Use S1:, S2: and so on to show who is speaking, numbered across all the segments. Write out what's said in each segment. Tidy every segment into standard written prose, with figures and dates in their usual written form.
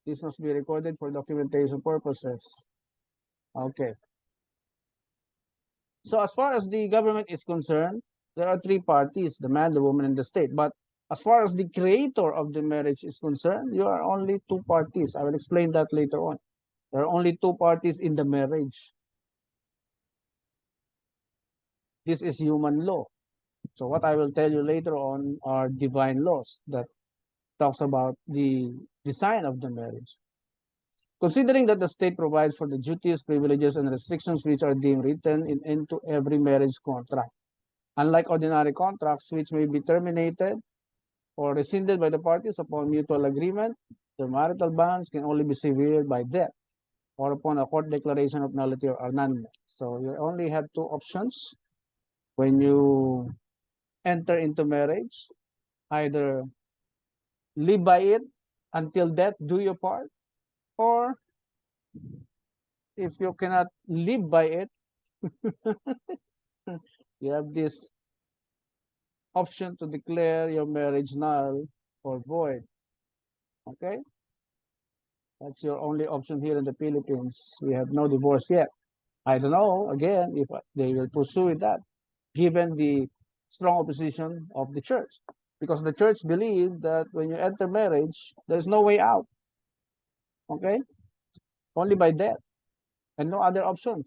S1: This must be recorded for documentation purposes. Okay. So as far as the government is concerned, there are three parties, the man, the woman, and the state. But as far as the creator of the marriage is concerned, you are only two parties. I will explain that later on. There are only two parties in the marriage. This is human law. So what I will tell you later on are divine laws that talks about the design of the marriage. Considering that the state provides for the duties, privileges, and restrictions which are deemed written into every marriage contract. Unlike ordinary contracts, which may be terminated or rescinded by the parties upon mutual agreement, the marital bonds can only be severed by death or upon a court declaration of nullity or annulment. So you only have two options when you enter into marriage: either live by it until death do your part, or if you cannot live by it, you have this option to declare your marriage null or void. Okay? That's your only option here in the Philippines. We have no divorce yet. I don't know, again, if they will pursue that, given the strong opposition of the church. Because the church believes that when you enter marriage, there's no way out. Okay? Only by death. And no other options.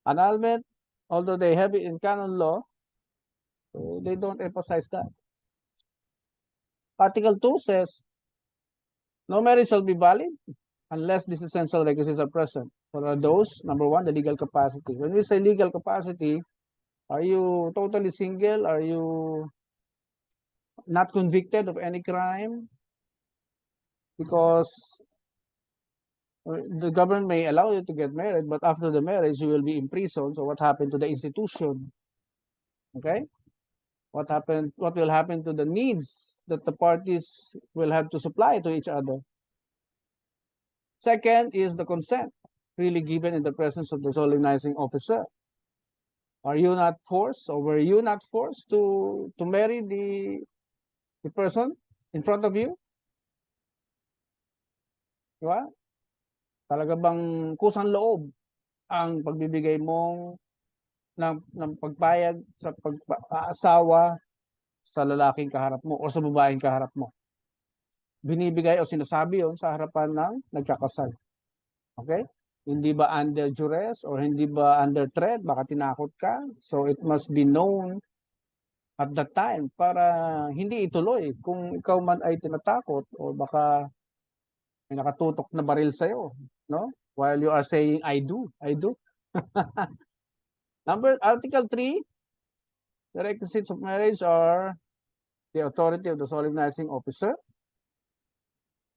S1: Annulment, although they have it in canon law, they don't emphasize that. Article 2 says, no marriage shall be valid unless these essential requisites are present. What are those? Number one, the legal capacity. When we say legal capacity, are you totally single? Are you not convicted of any crime? Because the government may allow you to get married, but after the marriage, you will be imprisoned. So what happened to the institution? Okay? What will happen to the needs that the parties will have to supply to each other? Second is the consent really given in the presence of the solemnizing officer. Are you not forced, or were you not forced to marry the person in front of you? Diba? Talaga bang kusang loob ang pagbibigay mong ng pagpayag sa pag-aasawa sa lalaking kaharap mo o sa babaeng kaharap mo? Binibigay o sinasabi yon sa harapan ng nagkakasal. Okay? Hindi ba under duress or hindi ba under threat? Baka tinakot ka. So it must be known at that time para hindi ituloy kung ikaw man ay tinatakot o baka may nakatutok na baril sa'yo, no? While you are saying, I do. Article 3, the requisites of marriage are the authority of the solemnizing officer.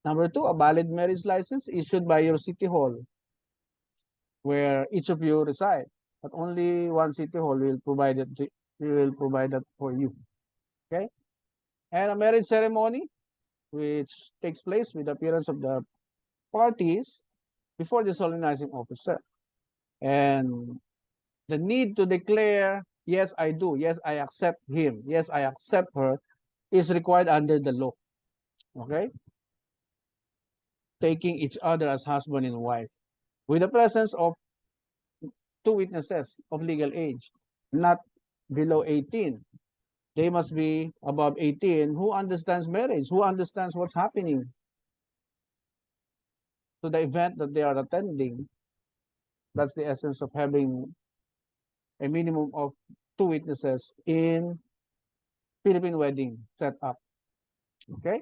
S1: Number 2, a valid marriage license issued by your city hall where each of you reside. But only one city hall will provide that for you. Okay? And a marriage ceremony, which takes place with the appearance of the parties before the solemnizing officer. And the need to declare, yes, I do, yes, I accept him, yes, I accept her, is required under the law. Okay? Taking each other as husband and wife with the presence of two witnesses of legal age, not below 18. They must be above 18 who understands marriage, who understands what's happening to the event that they are attending. That's the essence of having a minimum of two witnesses in Philippine wedding set up. Okay?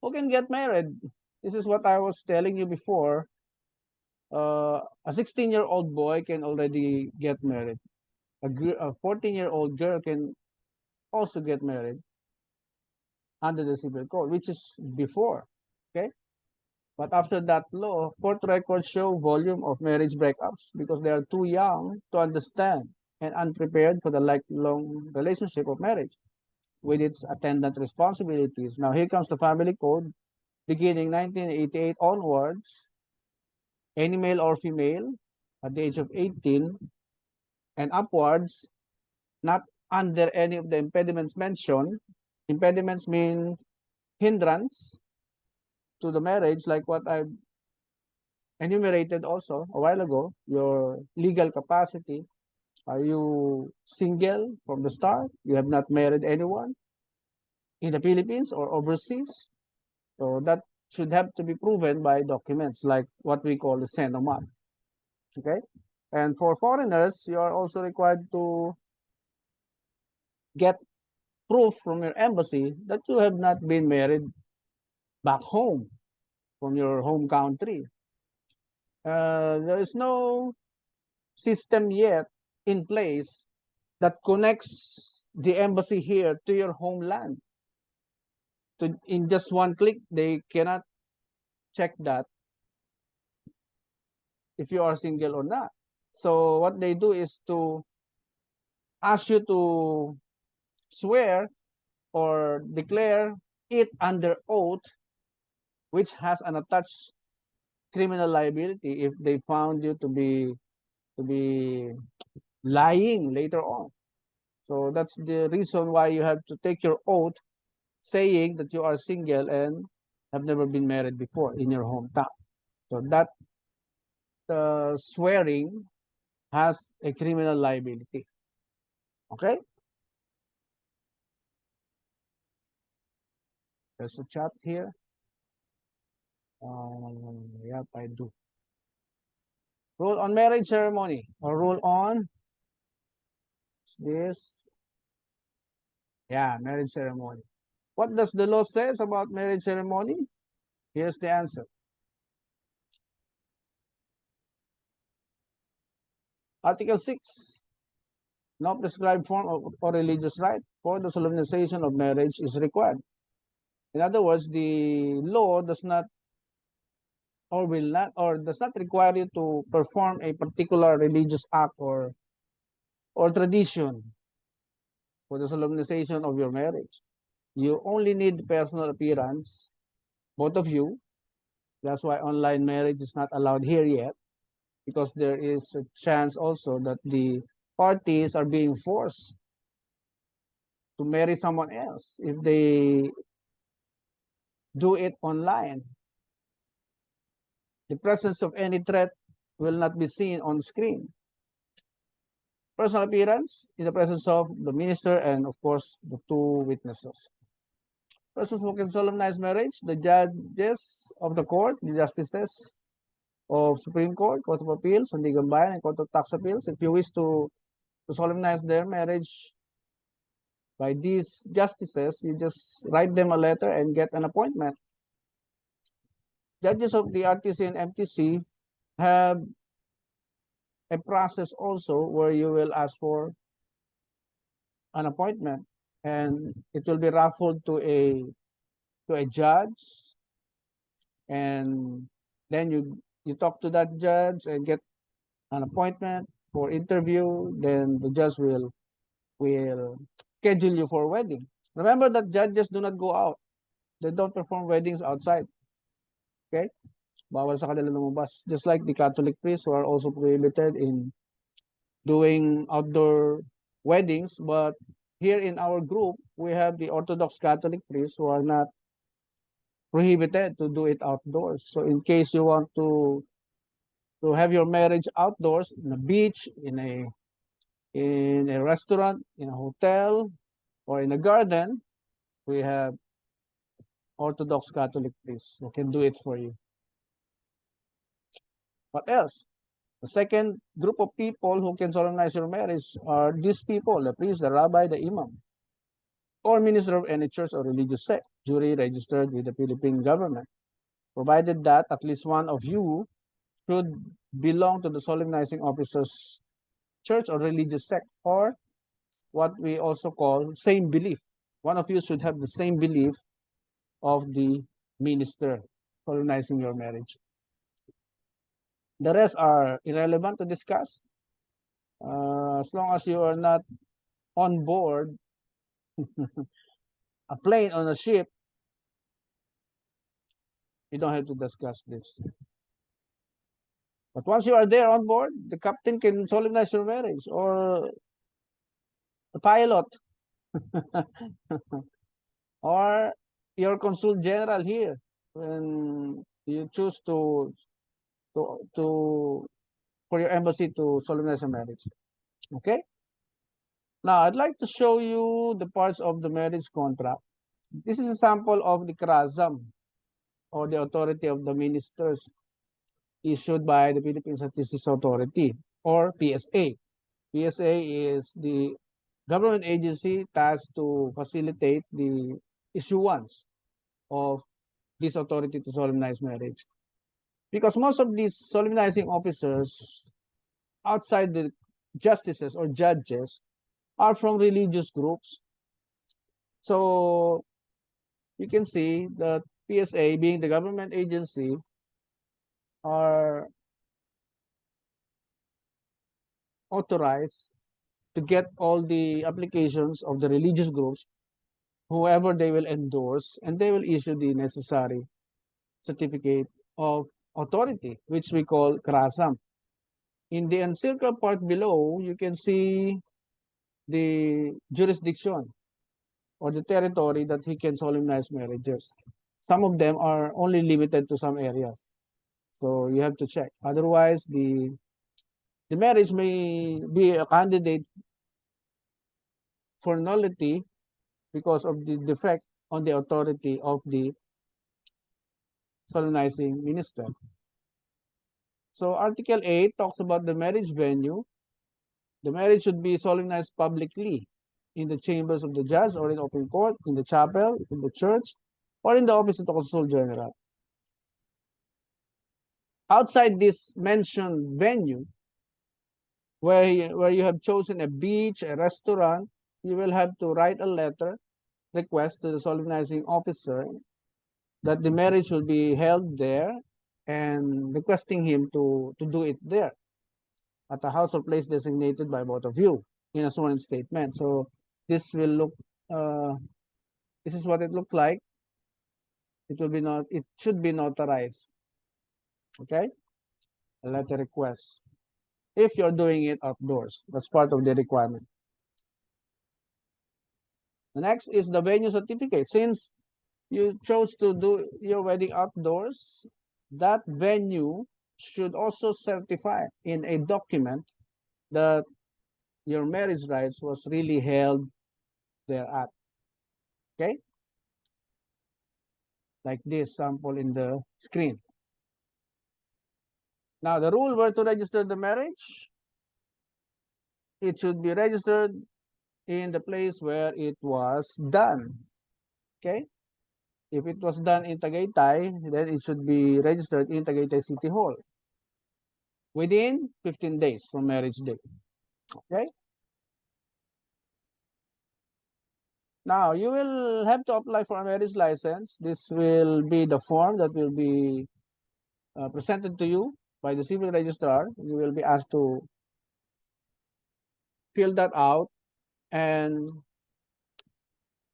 S1: Who can get married? This is what I was telling you before. A 16-year-old boy can already get married. A 14-year-old girl can also get married under the civil code, which is before. Okay? But after that law, court records show volume of marriage breakups because they are too young to understand and unprepared for the lifelong relationship of marriage with its attendant responsibilities. Now, here comes the family code. Beginning 1988 onwards, any male or female at the age of 18 and upwards, not under any of the impediments mentioned. Impediments mean hindrance to the marriage, like what I enumerated also a while ago, your legal capacity. Are you single from the start? You have not married anyone in the Philippines or overseas? So that should have to be proven by documents like what we call the Senomat. Okay? And for foreigners, you are also required to get proof from your embassy that you have not been married back home from your home country. There is no system yet in place that connects the embassy here to your homeland. To, in just one click, they cannot check that if you are single or not. So what they do is to ask you to swear or declare it under oath, which has an attached criminal liability if they found you to be lying later on. So that's the reason why you have to take your oath saying that you are single and have never been married before in your hometown. So that swearing has a criminal liability. Okay? There's a chat here. Yep, I do. Rule on marriage ceremony or rule on this. Yeah, marriage ceremony. What does the law says about marriage ceremony? Here's the answer. Article 6. No prescribed form of or religious rite for the solemnization of marriage is required. In other words, the law does not or will not or does not require you to perform a particular religious act or tradition for the solemnization of your marriage. You only need personal appearance, both of you. That's why online marriage is not allowed here yet, because there is a chance also that the parties are being forced to marry someone else if they do it online. The presence of any threat will not be seen on screen. Personal appearance in the presence of the minister and, of course, the two witnesses. Persons who can solemnize marriage, the judges of the court, the justices of Supreme Court, Court of Appeals, Sandigan Bayan, and Court of Tax Appeals. If you wish to solemnize their marriage by these justices, you just write them a letter and get an appointment. Judges of the RTC and MTC have a process also where you will ask for an appointment, and it will be raffled to a judge, and then you talk to that judge and get an appointment for interview. Then the judge will schedule you for a wedding. Remember that judges do not go out. They don't perform weddings outside. Okay? Bawal sa kanila lumabas. Just like the Catholic priests who are also prohibited in doing outdoor weddings. But here in our group, we have the Orthodox Catholic priests who are not prohibited to do it outdoors. So in case you want to have your marriage outdoors, in a beach, in a restaurant, in a hotel, or in a garden, we have Orthodox Catholic priests who can do it for you. What else? The second group of people who can solemnize your marriage are these people: the priest, the rabbi, the imam, or minister of any church or religious sect, duly registered with the Philippine government, provided that at least one of you should belong to the solemnizing officer's church or religious sect, or what we also call same belief. One of you should have the same belief of the minister solemnizing your marriage. The rest are irrelevant to discuss. As long as you are not on board a plane on a ship, you don't have to discuss this. But once you are there on board, the captain can solemnize your marriage, or the pilot, or your consul general here when you choose to for your embassy to solemnize a marriage. Okay. Now I'd like to show you the parts of the marriage contract. This is a sample of the KRASAM, or the Authority of the Ministers, issued by the Philippine Statistics Authority, or PSA. PSA is the government agency tasked to facilitate the issuance of this authority to solemnize marriage. Because most of these solemnizing officers outside the justices or judges are from religious groups. So you can see that PSA, being the government agency, are authorized to get all the applications of the religious groups, whoever they will endorse, and they will issue the necessary certificate of authority, which we call KRASAM. In the encircled part below, you can see the jurisdiction or the territory that he can solemnize marriages. Some of them are only limited to some areas. So you have to check. Otherwise, the marriage may be a candidate for nullity because of the defect on the authority of the solemnizing minister. So Article 8 talks about the marriage venue. The marriage should be solemnized publicly in the chambers of the judge or in open court, in the chapel, in the church, or in the office of the consul general. Outside this mentioned venue, where you have chosen a beach, a restaurant, you will have to write a letter request to the solemnizing officer that the marriage will be held there and requesting him to do it there at a house or place designated by both of you in a sworn statement. So this will look, this is what it looks like. It will be not, it should be notarized. Okay, a letter request. If you're doing it outdoors, that's part of the requirement. The next is the venue certificate. Since you chose to do your wedding outdoors, that venue should also certify in a document that your marriage rights was really held there at. Okay? Like this sample in the screen. Now, the rule where to register the marriage, it should be registered in the place where it was done. Okay? If it was done in Tagaytay, then it should be registered in Tagaytay City Hall within 15 days from marriage day. Okay? Now, you will have to apply for a marriage license. This will be the form that will be presented to you by the civil registrar. You will be asked to fill that out and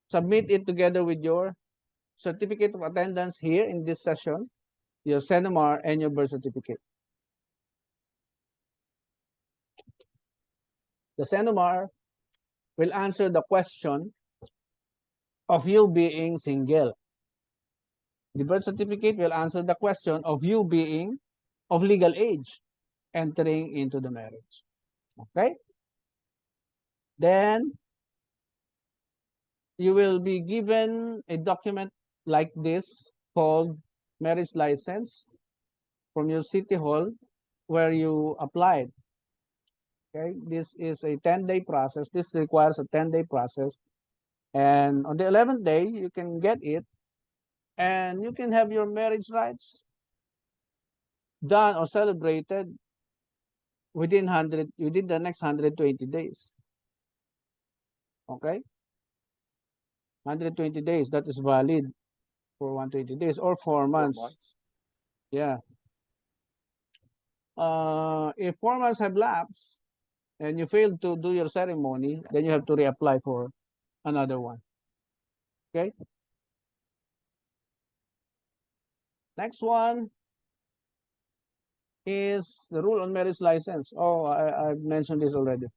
S1: submit it together with your certificate of attendance here in this session, your CENOMAR, and your birth certificate. The CENOMAR will answer the question of you being single. The birth certificate will answer the question of you being of legal age, entering into the marriage. Okay? Then you will be given a document like this called marriage license from your city hall where you applied. Okay, this is a 10-day process. This requires a 10-day process. And on the 11th day, you can get it and you can have your marriage rights done or celebrated within the next 120 days. Okay? 120 days, that is valid for 120 days or 4 months. Yeah. If 4 months have lapsed and you fail to do your ceremony, then you have to reapply for another one. Okay? Next one is the rule on marriage license. Oh, I've mentioned this already.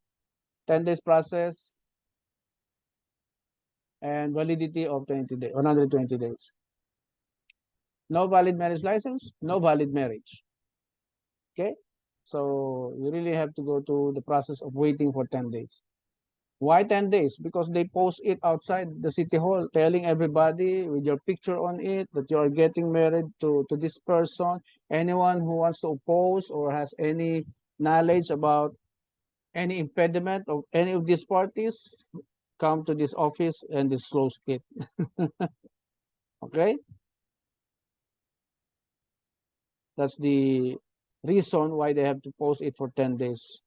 S1: 10 days process. and validity of 20 days, 120 days. No valid marriage license, no valid marriage. Okay, so you really have to go through the process of waiting for 10 days. Why 10 days? Because they post it outside the city hall, telling everybody with your picture on it that you are getting married to this person. Anyone who wants to oppose or has any knowledge about any impediment of any of these parties, come to this office and disclose it. Okay? That's the reason why they have to post it for 10 days.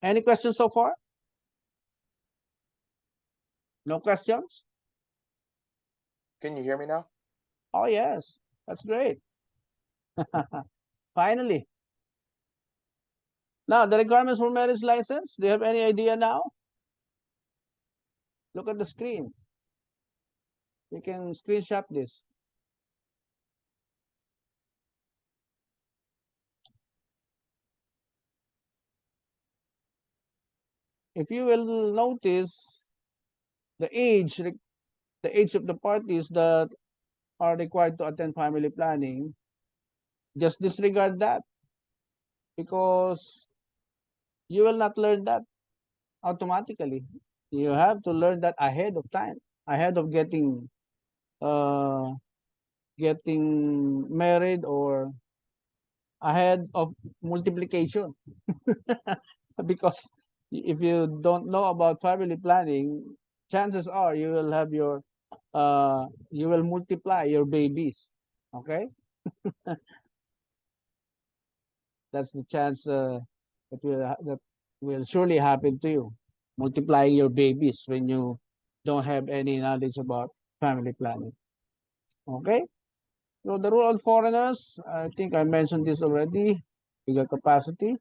S1: Any questions so far? No questions?
S2: Can you hear me now?
S1: Oh, yes. That's great. Finally. Now, the requirements for marriage license, do you have any idea now? Look at the screen. You can screenshot this. If you will notice the age of the parties that are required to attend family planning, just disregard that because you will not learn that automatically. You have to learn that ahead of time, ahead of uh, getting married or ahead of multiplication. Because if you don't know about family planning, chances are you will multiply your babies. Okay, that's the chance that will surely happen to you, multiplying your babies when you don't have any knowledge about family planning. Okay, so the rule on foreigners, I think I mentioned this already. Legal capacity.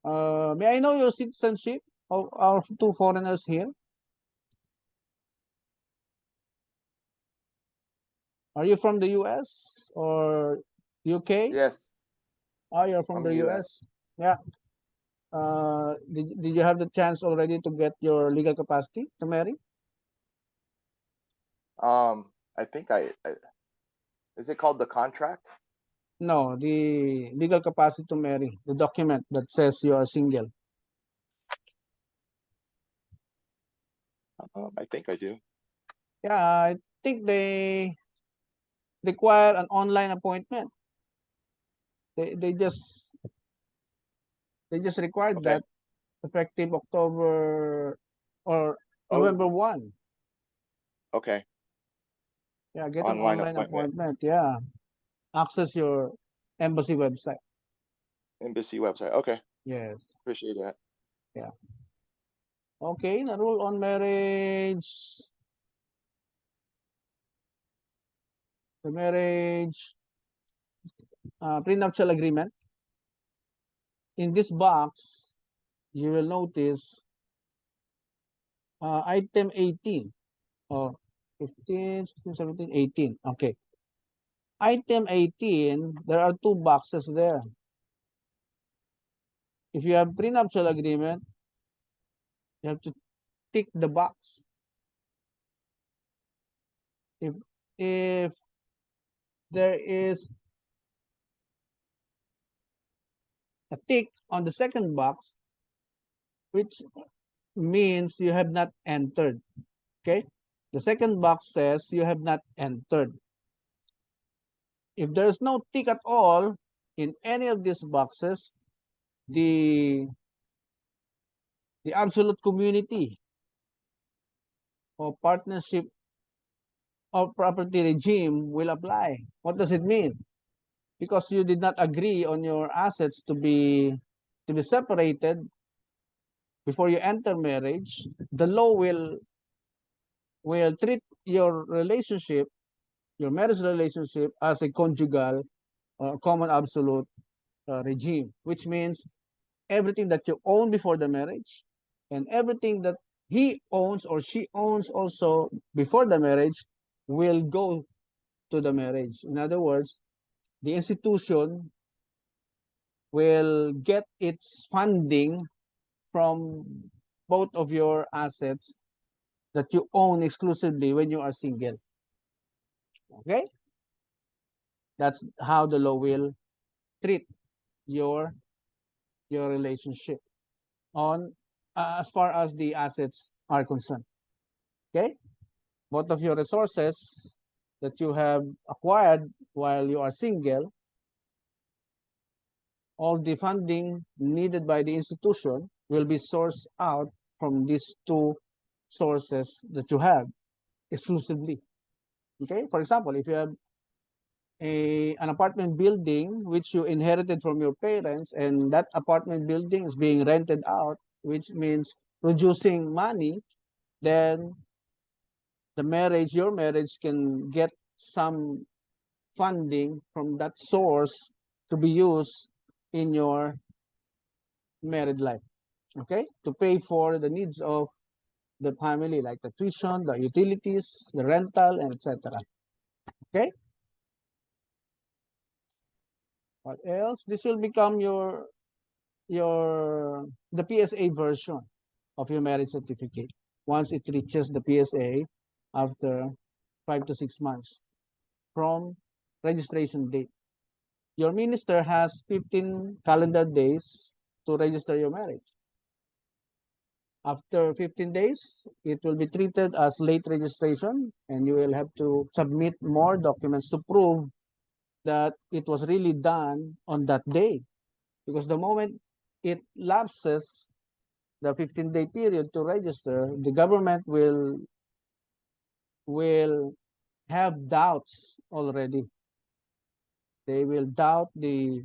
S1: May I know your citizenship of our two foreigners here? Are you from the US or UK?
S2: Yes,
S1: Oh, you're from
S2: from
S1: the
S2: US.
S1: US. Yeah. Did you have the chance already to get your legal capacity to marry?
S2: I think I is it called the contract?
S1: No, the legal capacity to marry, the document that says you are single.
S2: I think I do.
S1: Yeah, I think they require an online appointment. They they just they just required
S2: Okay.
S1: that effective October or
S2: Oh,
S1: November 1.
S2: okay.
S1: Yeah, get an
S2: Online
S1: online
S2: appointment,
S1: appointment. Yeah, access your embassy website.
S2: embassy website. Okay,
S1: Yes.
S2: appreciate that.
S1: Yeah. Okay, the rule on marriage. The marriage prenuptial agreement. In this box, you will notice item 18 or 15, 16, 17, 18. Okay. Item 18, there are two boxes there. If you have prenuptial agreement, you have to tick the box. If if there is a tick on the second box, which means you have not entered. Okay? The second box says you have not entered. If there's no tick at all in any of these boxes, the the absolute community or partnership or property regime will apply. What does it mean? Because you did not agree on your assets to be separated before you enter marriage, the law will treat your relationship, your marriage relationship, as a conjugal common absolute regime, which means everything that you own before the marriage and everything that he owns or she owns also before the marriage will go to the marriage. In other words, the institution will get its funding from both of your assets that you own exclusively when you are single. Okay? That's how the law will treat your relationship on as far as the assets are concerned. Okay? Both of your resources that you have acquired while you are single, all the funding needed by the institution will be sourced out from these two sources that you have exclusively. Okay? For example, if you have an apartment building which you inherited from your parents, and that apartment building is being rented out, which means producing money, then your marriage can get some funding from that source to be used in your married life. Okay, to pay for the needs of the family, like the tuition, the utilities, the rental, and etc. Okay, what else? This will become the PSA version of your marriage certificate once it reaches the PSA after 5 to 6 months from registration date. Your minister has 15 calendar days to register your marriage. After 15 days, it will be treated as late registration, and you will have to submit more documents to prove that it was really done on that day. Because the moment it lapses the 15-day period to register, the government will have doubts already. They will doubt the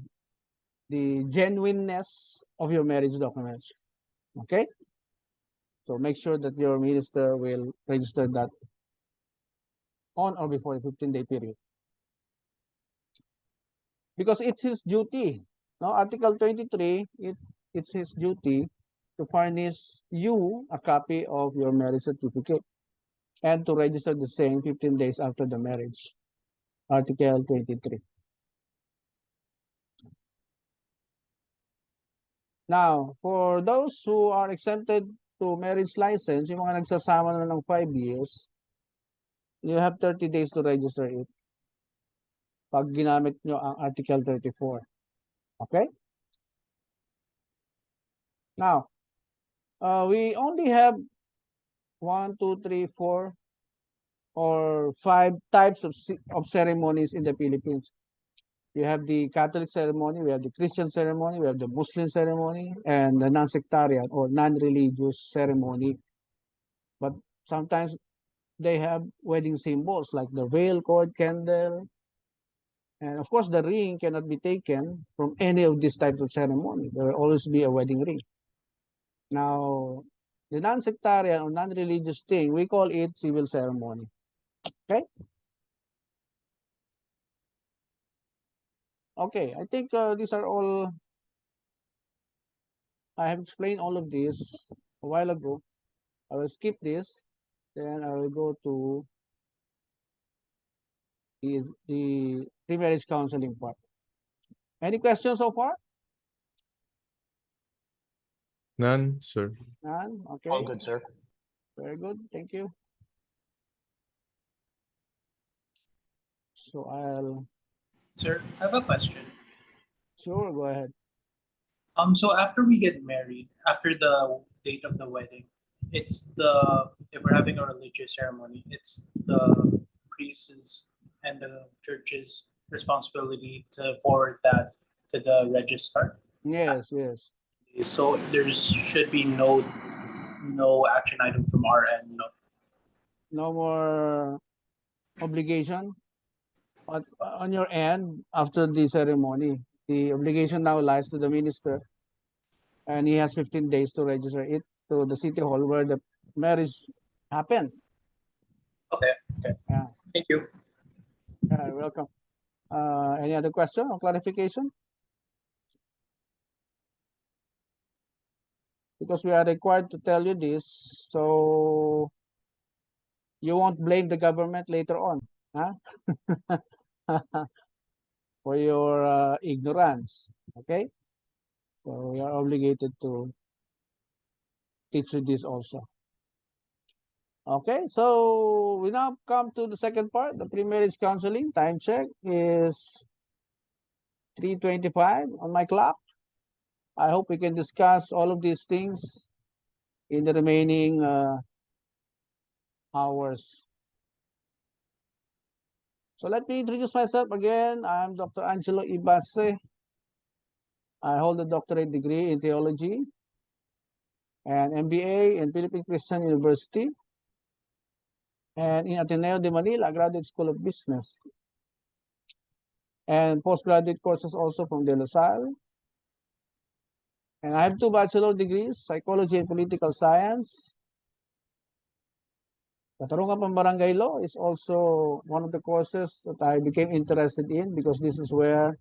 S1: genuineness of your marriage documents. Okay? So make sure that your minister will register that on or before the 15-day period. Because it's his duty. No, Article 23, it's his duty to furnish you a copy of your marriage certificate and to register the same 15 days after the marriage. Article 23. Now, for those who are exempted to marriage license, yung mga nagsasama na ng 5 years, you have 30 days to register it pag ginamit nyo ang Article 34. Okay? Now, we only have 1, 2, 3, 4, or 5 types of ceremonies in the Philippines. We have the Catholic ceremony, we have the Christian ceremony, we have the Muslim ceremony, and the non-sectarian or non-religious ceremony. But sometimes they have wedding symbols like the veil, cord, candle, and of course the ring cannot be taken from any of these types of ceremony. There will always be a wedding ring. Now, the non-sectarian or non-religious thing, we call it civil ceremony. Okay? Okay, I think these are all, I have explained all of this a while ago. I will skip this, then I will go to the pre-marriage counseling part. Any questions so far?
S3: None, sir.
S1: None? Okay.
S4: All good, sir.
S1: Very good. Thank you. So I'll,
S5: Sir, I have a question.
S1: sure, go ahead.
S5: So after we get married, after the date of the wedding, it's if we're having a religious ceremony, it's the priest's and the church's responsibility to forward that to the registrar.
S1: Yes, yes.
S5: So there should be no action item from our end. No.
S1: No more obligation on your end after the ceremony. The obligation now lies to the minister, and he has 15 days to register it to the city hall where the marriage happened.
S5: Okay.
S1: Yeah.
S5: Thank you.
S1: You're welcome. Any other question or clarification? Because we are required to tell you this, so you won't blame the government later on, huh? For your ignorance, okay? So we are obligated to teach you this also. Okay, so we now come to the second part, the pre-marriage counseling. Time check is 3:25 on my clock. I hope we can discuss all of these things in the remaining hours. So let me introduce myself again. I'm Dr. Angelo Ibase. I hold a doctorate degree in theology and MBA in Philippine Christian University and in Ateneo de Manila, Graduate School of Business, and postgraduate courses also from De La Salle. And I have 2 bachelor degrees, psychology and political science. Katarungan Pambarangay Law is also one of the courses that I became interested in because this is where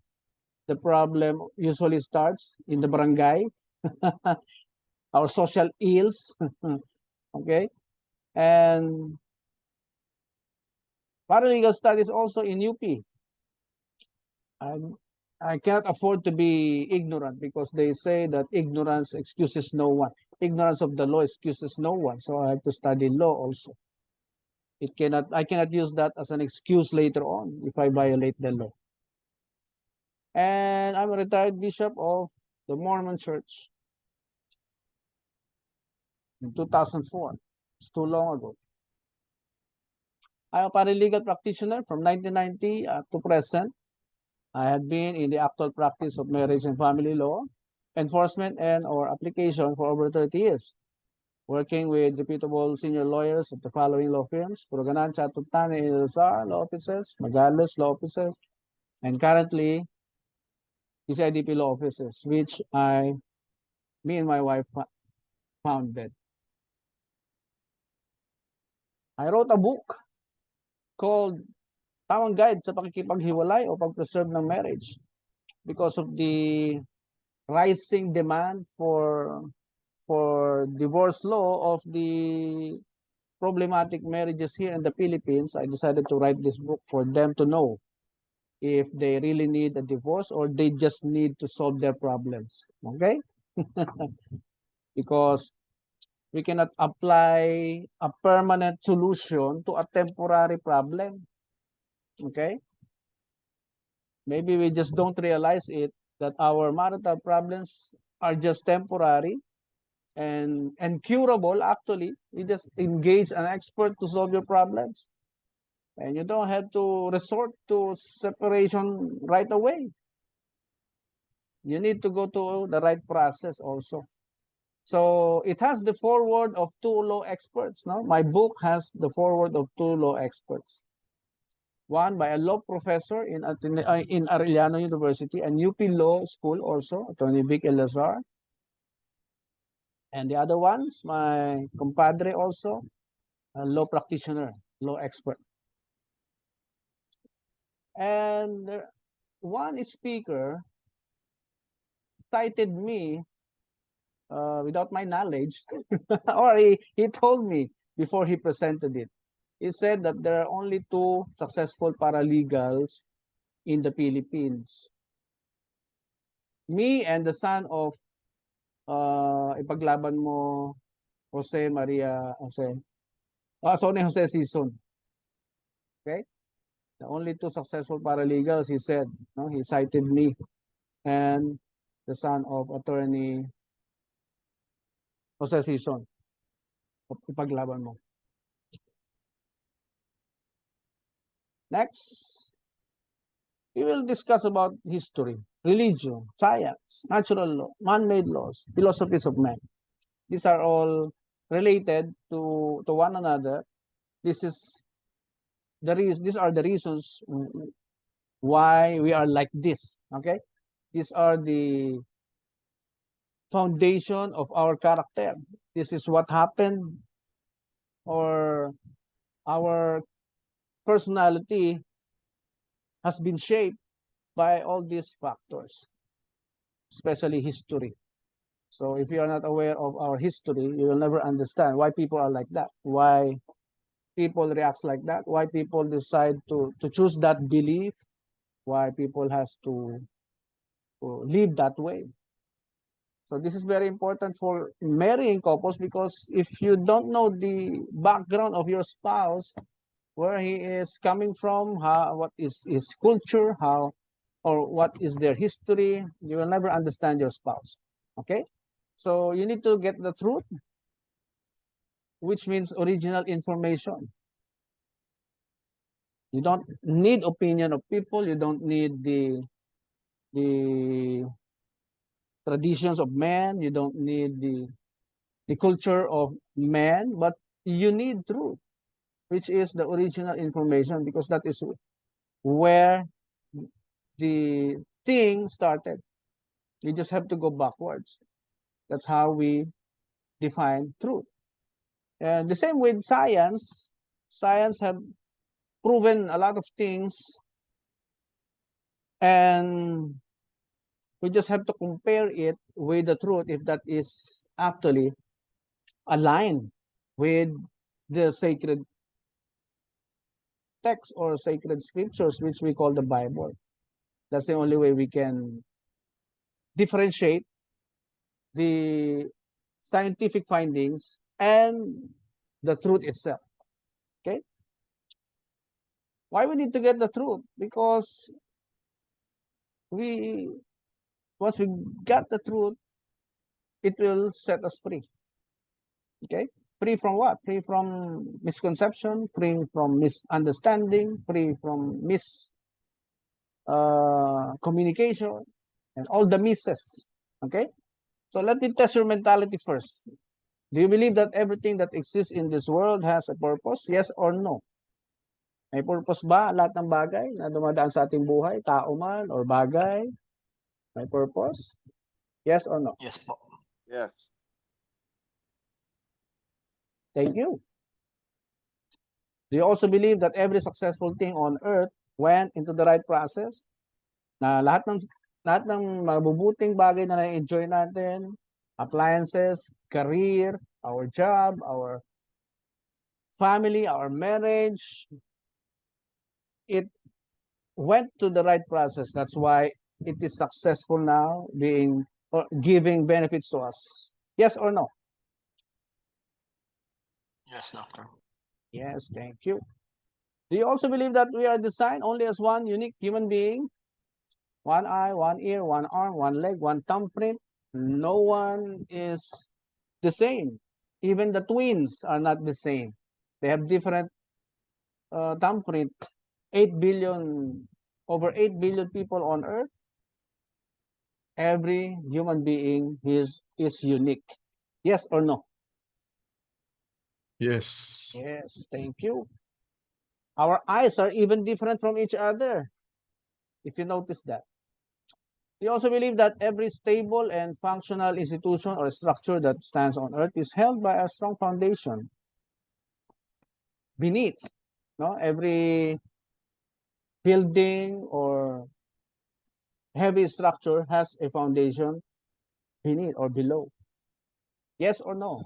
S1: the problem usually starts, in the barangay. Our social ills. Okay. And paralegal studies also in UP. I cannot afford to be ignorant because they say that ignorance excuses no one. Ignorance of the law excuses no one. So I have to study law also. I cannot use that as an excuse later on if I violate the law. And I'm a retired bishop of the Mormon Church in 2004. It's too long ago. I'm a paralegal practitioner from 1990 to present. I have been in the actual practice of marriage and family law, enforcement and or application for over 30 years, working with reputable senior lawyers of the following law firms: Puruganan, Chatutane, Ilzar law offices, Magalos law offices, and currently BCIDP law offices, which me and my wife founded. I wrote a book called Tamang Guide sa Pakikipaghiwalay o Pag-preserve ng Marriage because of the rising demand for divorce law of the problematic marriages here in the Philippines. I decided to write this book for them to know if they really need a divorce or they just need to solve their problems. Okay? Because we cannot apply a permanent solution to a temporary problem. Okay? Maybe we just don't realize it, that our marital problems are just temporary and curable. Actually, you just engage an expert to solve your problems. And you don't have to resort to separation right away. You need to go to the right process also. So it has the foreword of 2 law experts. No? My book has the foreword of 2 law experts. One by a law professor in Arellano University and UP Law School also, Attorney Vic Elazar. And the other one's my compadre also, a law practitioner, law expert. And one speaker cited me without my knowledge, or he told me before he presented it. He said that there are only 2 successful paralegals in the Philippines. Me and the son of ipaglaban mo, Jose Maria, Attorney Jose Sison. Okay? The only 2 successful paralegals, he said. No? He cited me and the son of Attorney Jose Sison. Ipaglaban mo. Next, we will discuss about history, religion, science, natural law, man-made laws, philosophies of man. These are all related to one another. These are the reasons why we are like this. Okay, these are the foundation of our character. This is what happened, or our personality has been shaped by all these factors, especially history. So if you are not aware of our history, you will never understand why people are like that, why people react like that, why people decide to choose that belief, why people has to live that way. So this is very important for marrying couples, because if you don't know the background of your spouse, where he is coming from, what is his culture, or what is their history, you will never understand your spouse. Okay? So you need to get the truth, which means original information. You don't need opinion of people. You don't need the traditions of man. You don't need the culture of man, but you need truth, which is the original information, because that is where the thing started. You just have to go backwards. That's how we define truth. And the same with science. Science have proven a lot of things, and we just have to compare it with the truth if that is actually aligned with the sacred text or sacred scriptures, which we call the Bible. That's the only way we can differentiate the scientific findings and the truth itself. Okay? Why we need to get the truth? Because once we got the truth, it will set us free. Okay? Free from what? Free from misconception, free from misunderstanding, free from communication, and all the misses. Okay? So let me test your mentality first. Do you believe that everything that exists in this world has a purpose? Yes or no? May purpose ba lahat ng bagay na dumadaan sa ating buhay? Tao man or bagay? May purpose? Yes or no?
S4: Yes po.
S2: Yes.
S1: Thank you. Do you also believe that every successful thing on earth went into the right process? Na lahat ng mabubuting bagay na na-enjoy natin, appliances, career, our job, our family, our marriage, it went to the right process. That's why it is successful now, being or giving benefits to us. Yes or no?
S4: Yes, doctor.
S1: Yes, thank you. Do you also believe that we are designed only as one unique human being? One eye, one ear, one arm, one leg, one thumbprint. No one is the same. Even the twins are not the same. They have different thumbprint. 8 billion, over 8 billion people on earth. Every human being is unique. Yes or no?
S3: Yes.
S1: Yes, thank you. Our eyes are even different from each other, if you notice that. We also believe that every stable and functional institution or structure that stands on earth is held by a strong foundation beneath. No, every building or heavy structure has a foundation beneath or below. Yes or no?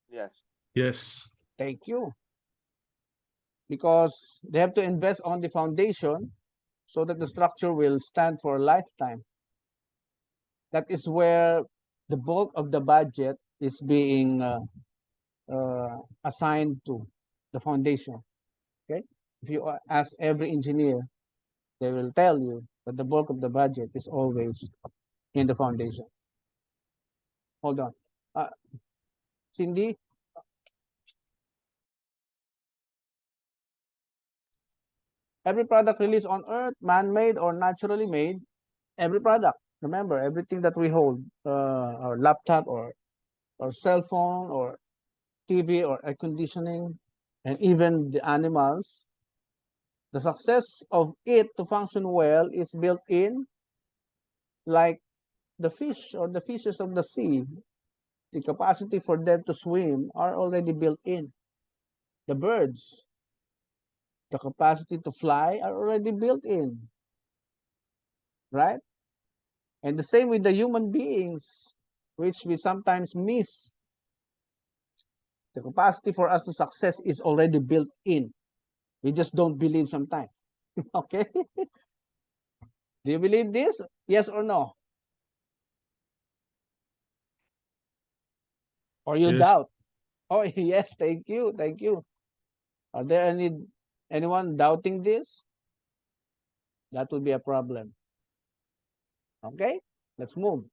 S2: Yes.
S3: Yes.
S1: Thank you. Because they have to invest on the foundation so that the structure will stand for a lifetime. That is where the bulk of the budget is being assigned to the foundation. Okay, if you ask every engineer, they will tell you that the bulk of the budget is always in the foundation. Hold on, Cindy. Every product released on Earth, man-made or naturally made, every product. Remember, everything that we hold, our laptop or cell phone or TV or air conditioning, and even the animals, the success of it to function well is built in, like the fish or the fishes of the sea. The capacity for them to swim are already built in. The birds, the capacity to fly are already built in, right? And the same with the human beings, which we sometimes miss. The capacity for us to success is already built in. We just don't believe sometimes. Okay? Do you believe this? Yes or no? Or you
S3: Yes.
S1: doubt? Oh, yes, thank you, thank you. Are there anyone doubting this? That would be a problem. Okay, let's move.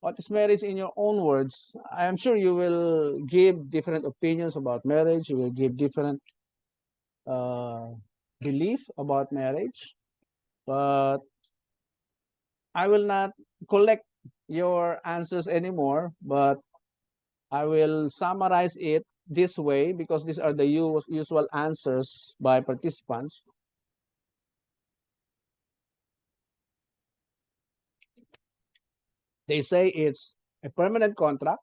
S1: What is marriage in your own words? I am sure you will give different opinions about marriage. You will give different uh, belief about marriage, but I will not collect your answers anymore, but I will summarize it this way because these are the usual answers by participants. They say it's a permanent contract,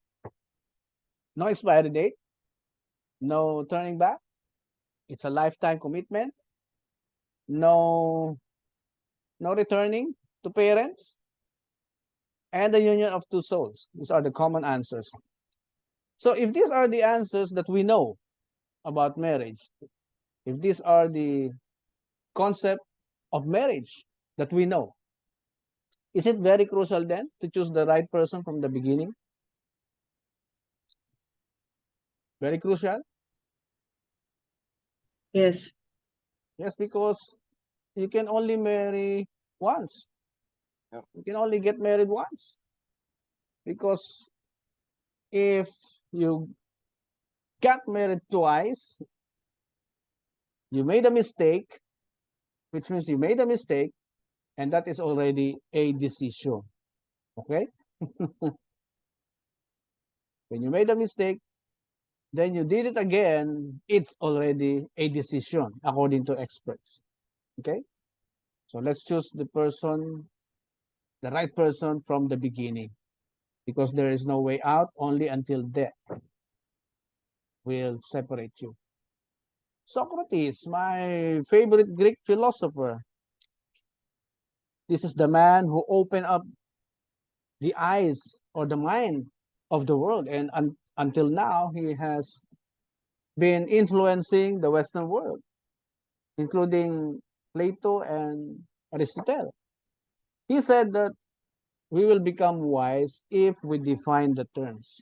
S1: no expiry date, no turning back. It's a lifetime commitment, no returning to parents, and the union of two souls. These are the common answers. So if these are the answers that we know about marriage, if these are the concept of marriage that we know, is it very crucial then to choose the right person from the beginning? Very crucial?
S4: Yes.
S1: Yes, because you can only marry once.
S2: Yep.
S1: You can only get married once. Because if you got married twice, you made a mistake, which means you made a mistake, and that is already a decision. Okay? When you made a mistake, then you did it again, it's already a decision, according to experts. Okay? So let's choose the right person from the beginning, because there is no way out, only until death will separate you. Socrates, my favorite Greek philosopher. This is the man who opened up the eyes or the mind of the world, and until now, he has been influencing the Western world, including Plato and Aristotle. He said that we will become wise if we define the terms.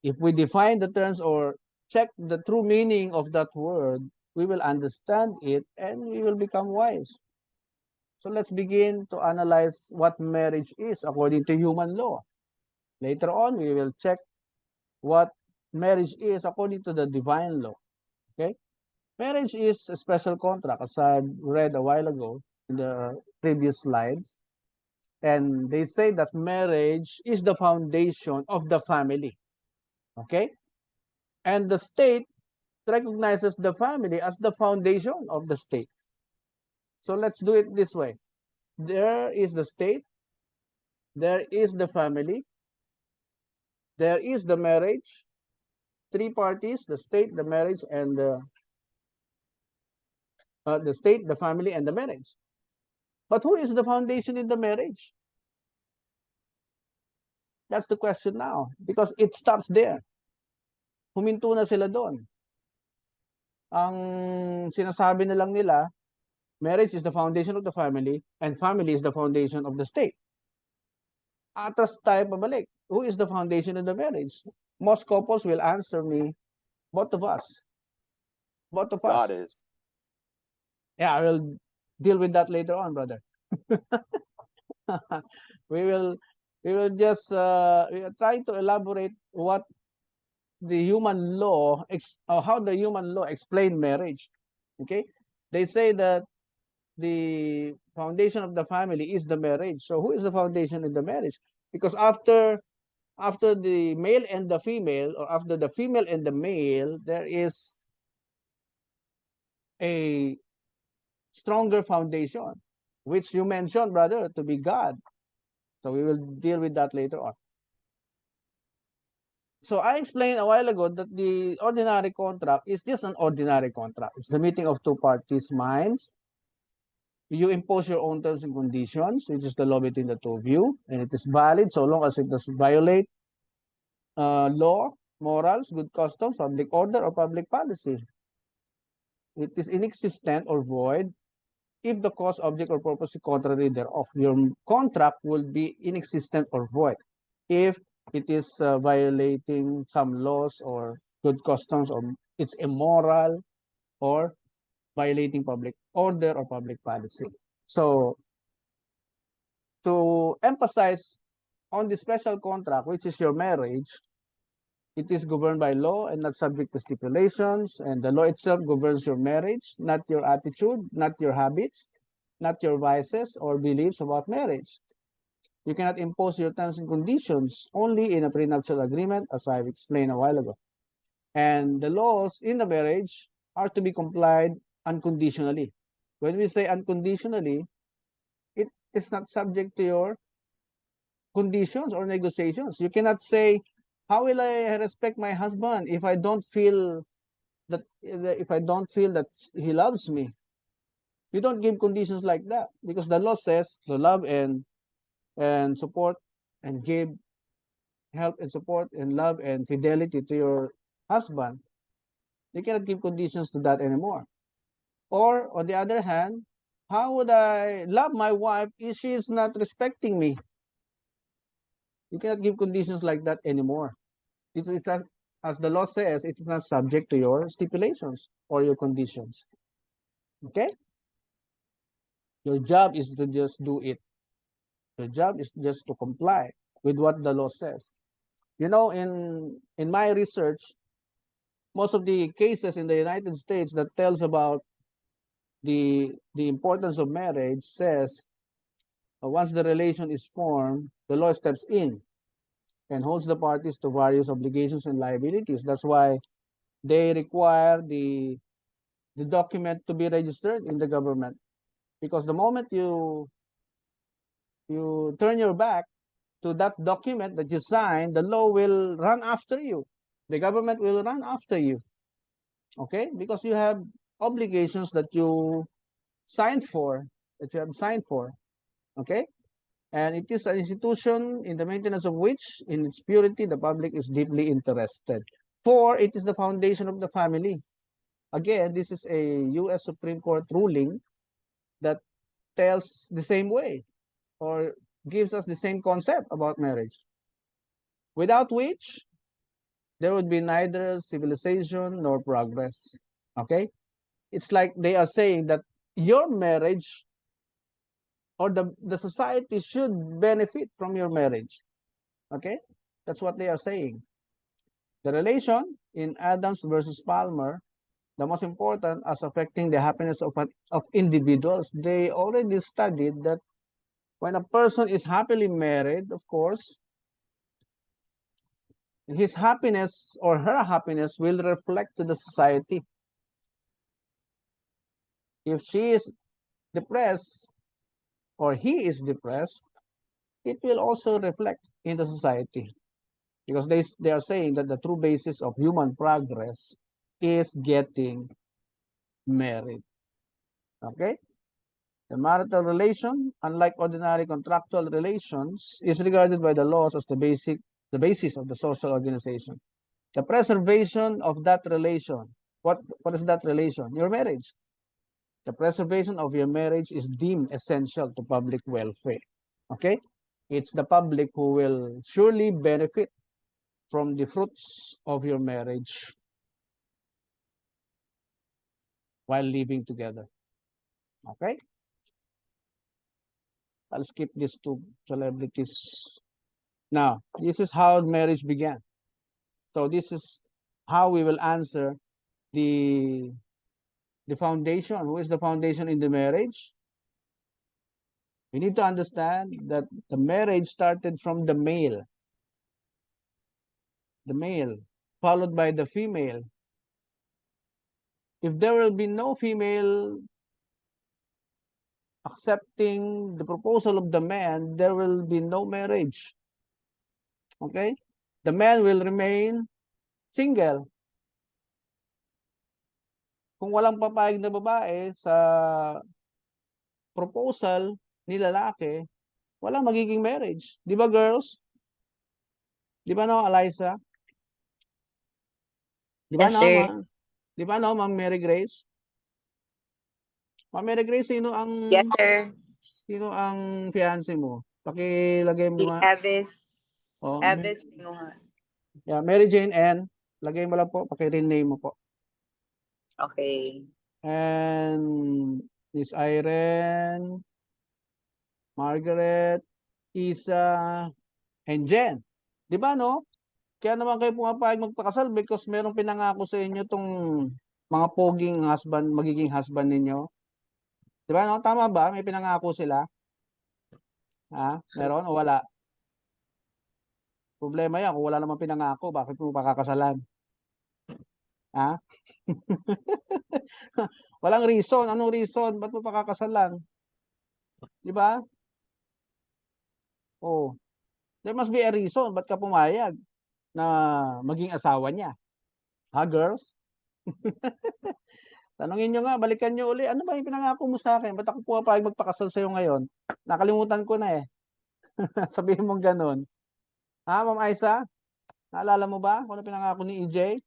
S1: If we define the terms or check the true meaning of that word, we will understand it and we will become wise. So let's begin to analyze what marriage is according to human law. Later on, we will check what marriage is according to the divine law. Okay? Marriage is a special contract, as I read a while ago in the previous slides. And they say that marriage is the foundation of the family. Okay? And the state recognizes the family as the foundation of the state. So let's do it this way. There is the state, there is the family, there is the marriage, three parties, the state, the marriage, and the state, the family, and the marriage. But who is the foundation in the marriage? That's the question now, because it stops there. Huminto na sila doon. Ang sinasabi na lang nila, marriage is the foundation of the family, and family is the foundation of the state. Atras tayo pabalik. Who is the foundation of the marriage? Most couples will answer me, both of us. Both of
S2: God
S1: us.
S2: is.
S1: Yeah, I will deal with that later on, brother. we will just we are trying to elaborate what the human law or how the human law explain marriage. Okay, they say that the foundation of the family is the marriage. So who is the foundation in the marriage? Because after the male and the female, or after the female and the male, there is a stronger foundation, which you mentioned, brother, to be God. So we will deal with that later on. So I explained a while ago that the ordinary contract is just an ordinary contract. It's the meeting of two parties' minds. You impose your own terms and conditions, which is the law between the two of you, and it is valid so long as it doesn't violate law, morals, good customs, public order, or public policy. It is inexistent or void if the cause, object, or purpose is contrary thereof. Your contract will be inexistent or void if it is violating some laws or good customs, or it's immoral, or violating public order or public policy. So to emphasize on the special contract, which is your marriage, it is governed by law and not subject to stipulations, and the law itself governs your marriage, not your attitude, not your habits, not your vices or beliefs about marriage. You cannot impose your terms and conditions only in a prenuptial agreement, as I've explained a while ago. And the laws in the marriage are to be complied unconditionally. When we say unconditionally, it is not subject to your conditions or negotiations. You cannot say, how will I respect my husband if I don't feel that he loves me? You don't give conditions like that, because the law says to love and support and give help and support and love and fidelity to your husband. You cannot give conditions to that anymore. Or on the other hand, how would I love my wife if she is not respecting me? You cannot give conditions like that anymore. As the law says, it is not subject to your stipulations or your conditions. Okay? Your job is to just do it. Your job is just to comply with what the law says. You know, in my research, most of the cases in the United States that tells about the importance of marriage says once the relation is formed, the law steps in and holds the parties to various obligations and liabilities. That's why they require the document to be registered in the government, because the moment you turn your back to that document that you signed, the law will run after you. The government will run after you. Okay? Because you have obligations that you signed for, Okay? And it is an institution in the maintenance of which, in its purity, the public is deeply interested. For it is the foundation of the family. Again, this is a U.S. Supreme Court ruling that tells the same way, or gives us the same concept about marriage, without which there would be neither civilization nor progress. Okay? It's like they are saying that your marriage or the society should benefit from your marriage. Okay? That's what they are saying. The relation in Adams versus Palmer, the most important as affecting the happiness of individuals, they already studied that when a person is happily married, of course, his happiness or her happiness will reflect to the society. If she is depressed or he is depressed, it will also reflect in the society, because they are saying that the true basis of human progress is getting married. Okay? The marital relation, unlike ordinary contractual relations, is regarded by the laws as the basis of the social organization. The preservation of that relation. What is that relation? Your marriage. The preservation of your marriage is deemed essential to public welfare. Okay? It's the public who will surely benefit from the fruits of your marriage while living together. Okay? I'll skip these two celebrities. Now, this is how marriage began. So this is how we will answer the foundation. Who is the foundation in the marriage? We need to understand that the marriage started from the male, followed by the female. If there will be no female accepting the proposal of the man, there will be no marriage. Okay? The man will remain single. Kung walang papayag na babae sa proposal ni lalaki, walang magiging marriage. Di ba, girls? Di ba, no, Eliza? Di ba,
S4: Yes,
S1: no,
S4: sir.
S1: Di ba, no, Ma'am Mary Grace? Mary Grace,
S4: Yes, sir.
S1: sino ang fiancé mo? Pakilagay mo
S4: Si
S1: nga.
S4: Evis.
S1: Oh,
S4: Evis, kinuha.
S1: yeah, Mary Jane N. Lagay mo lang po, paki-rename mo po.
S4: Okay.
S1: And Miss Irene, Margaret, Isa, and Jen. Di ba, no? Kaya naman kayo pumapayag magpakasal because merong pinangako sa inyo tong mga poging husband, magiging husband ninyo. Di ba, no? Tama ba? May pinangako sila? Ha? Meron o wala? Problema yan. Kung wala namang pinangako, bakit mo pakakasalan? Ha? Walang reason. Anong reason? Ba't mo pakakasalan? Di ba? Oh. There must be a reason. Ba't ka pumayag na maging asawa niya? Ha, girls? Tanungin nyo nga, balikan nyo uli. Ano ba yung pinangako mo sa akin? Ba't ako pumapayag magpakasal sa'yo ngayon? Nakalimutan ko na eh. Sabihin mong ganun. Ha, Ma'am Aisa? Naalala mo ba kung ano pinangako ni EJ?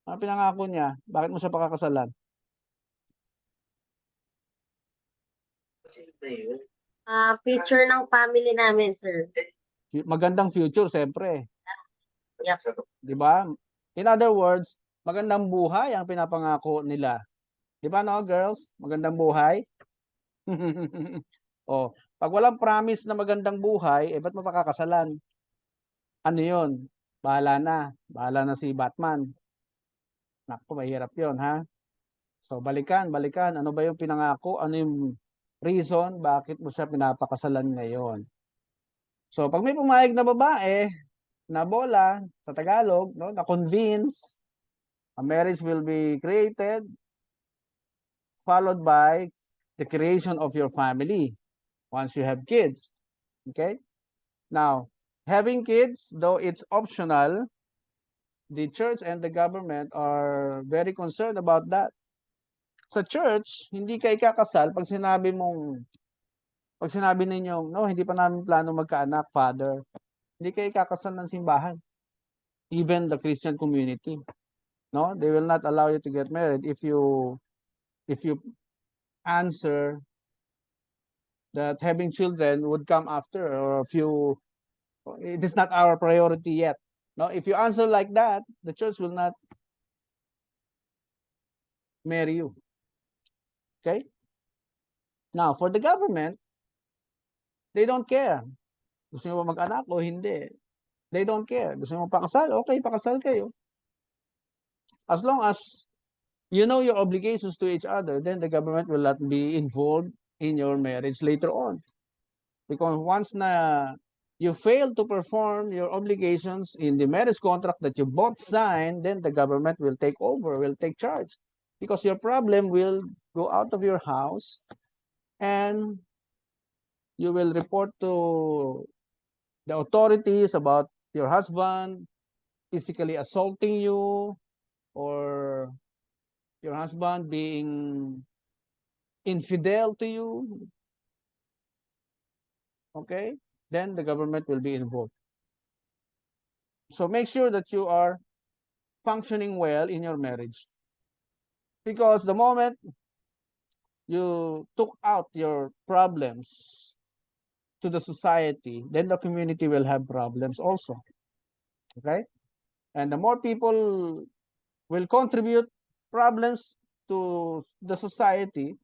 S1: Ano pinangako niya? Bakit mo siya pakakasalan?
S6: Picture ng family namin, sir.
S1: Magandang future, siyempre.
S6: Yep.
S1: Di ba? In other words, magandang buhay ang pinapangako nila. Di ba, no, girls? Magandang buhay? Oh, pag walang promise na magandang buhay, ba't mo pakakasalan? Ano yun? Bahala na. Bahala na si Batman. Naku, mahirap yun, ha? So, balikan. Ano ba yung pinangako? Ano yung reason bakit mo siya pinapakasalan ngayon? So, pag may pumayag na babae, na bola, sa Tagalog, no, na convince, a marriage will be created, followed by the creation of your family once you have kids. Okay? Now, having kids, though it's optional, the church and the government are very concerned about that. Sa church, hindi ka ikakasal pag sinabi ninyo, no, hindi pa namin plano magkaanak, father. Hindi ka ikakasal ng simbahan. Even the Christian community. No, they will not allow you to get married if you answer that having children would come after, or if you, it is not our priority yet. No, if you answer like that, the church will not marry you. Okay? Now, for the government, they don't care. Gusto nyo ba mag-anak o hindi? They don't care. Gusto nyo pakasal? Okay, pakasal kayo. As long as you know your obligations to each other, then the government will not be involved in your marriage later on. Because once na you fail to perform your obligations in the marriage contract that you both signed, then the government will take over, will take charge. Because your problem will go out of your house and you will report to the authorities about your husband physically assaulting you, or your husband being infidel to you. Okay? Then the government will be involved. So make sure that you are functioning well in your marriage. Because the moment you took out your problems to the society, then the community will have problems also. Okay? And the more people will contribute problems to the society,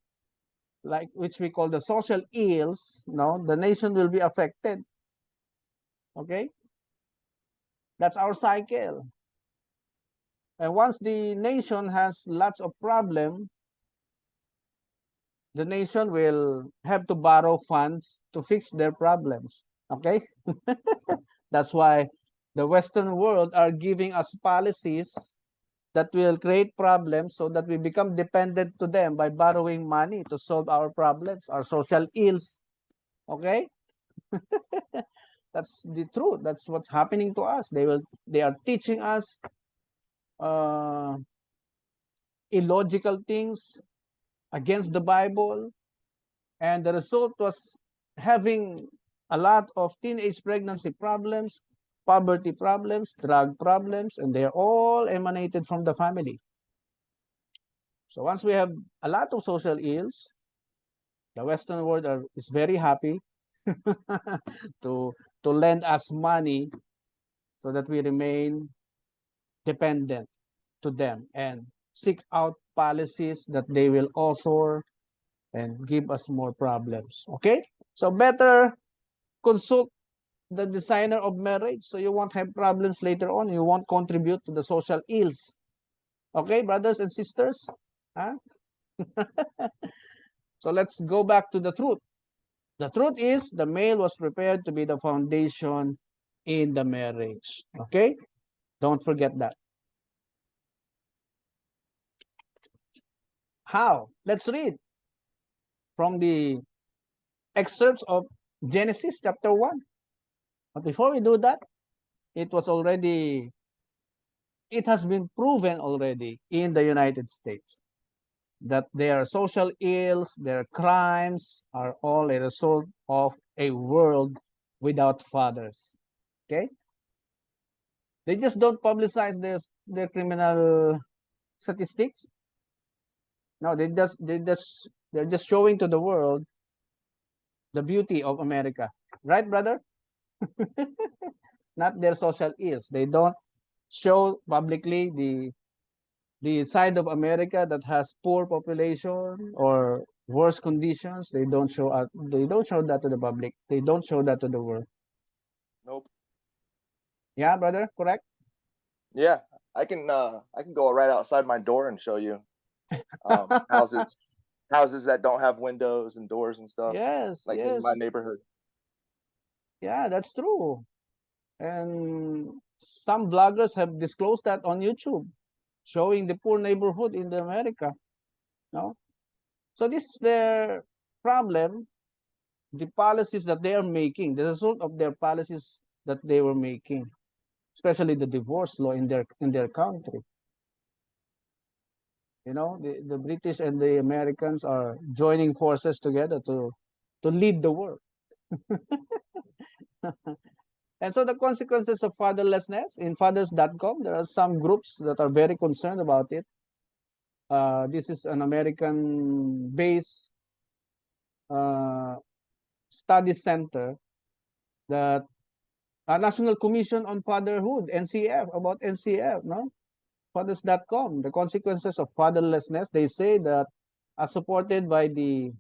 S1: like which we call the social ills, no, the nation will be affected. Okay? That's our cycle. And once the nation has lots of problem, the nation will have to borrow funds to fix their problems. Okay? That's why the Western world are giving us policies that will create problems so that we become dependent to them by borrowing money to solve our problems, our social ills. Okay? That's the truth. That's what's happening to us. They are teaching us illogical things against the Bible, and the result was having a lot of teenage pregnancy problems, poverty problems, drug problems, and they are all emanated from the family. So once we have a lot of social ills, the Western world is very happy to lend us money so that we remain dependent to them and seek out policies that they will author and give us more problems. Okay? So better consult the designer of marriage so you won't have problems later on. You won't contribute to the social ills. Okay, brothers and sisters? Huh? So let's go back to the truth. The truth is the male was prepared to be the foundation in the marriage. Okay? Don't forget that. How? Let's read from the excerpts of Genesis chapter 1. But before we do that, it has been proven already in the United States that their social ills, their crimes are all a result of a world without fathers. Okay? They just don't publicize their criminal statistics. No, they're just showing to the world the beauty of America. Right, brother? Not their social ills. They don't show publicly the side of America that has poor population or worse conditions. They don't show that to the public. They don't show that to the world.
S2: Nope.
S1: Yeah, brother, correct?
S2: Yeah, I can go right outside my door and show you houses that don't have windows and doors and stuff,
S1: Yes,
S2: like
S1: yes.
S2: in my neighborhood.
S1: Yeah, that's true. And some bloggers have disclosed that on YouTube, showing the poor neighborhood in the America. No? So this is their problem, the policies that they are making, the result of their policies that they were making, especially the divorce law in their country. You know, the British and the Americans are joining forces together to lead the world. And so the consequences of fatherlessness in fathers.com, there are some groups that are very concerned about it. This is an American-based study center that National Commission on Fatherhood, NCF, about NCF, no? Fathers.com, the consequences of fatherlessness, they say that as supported by the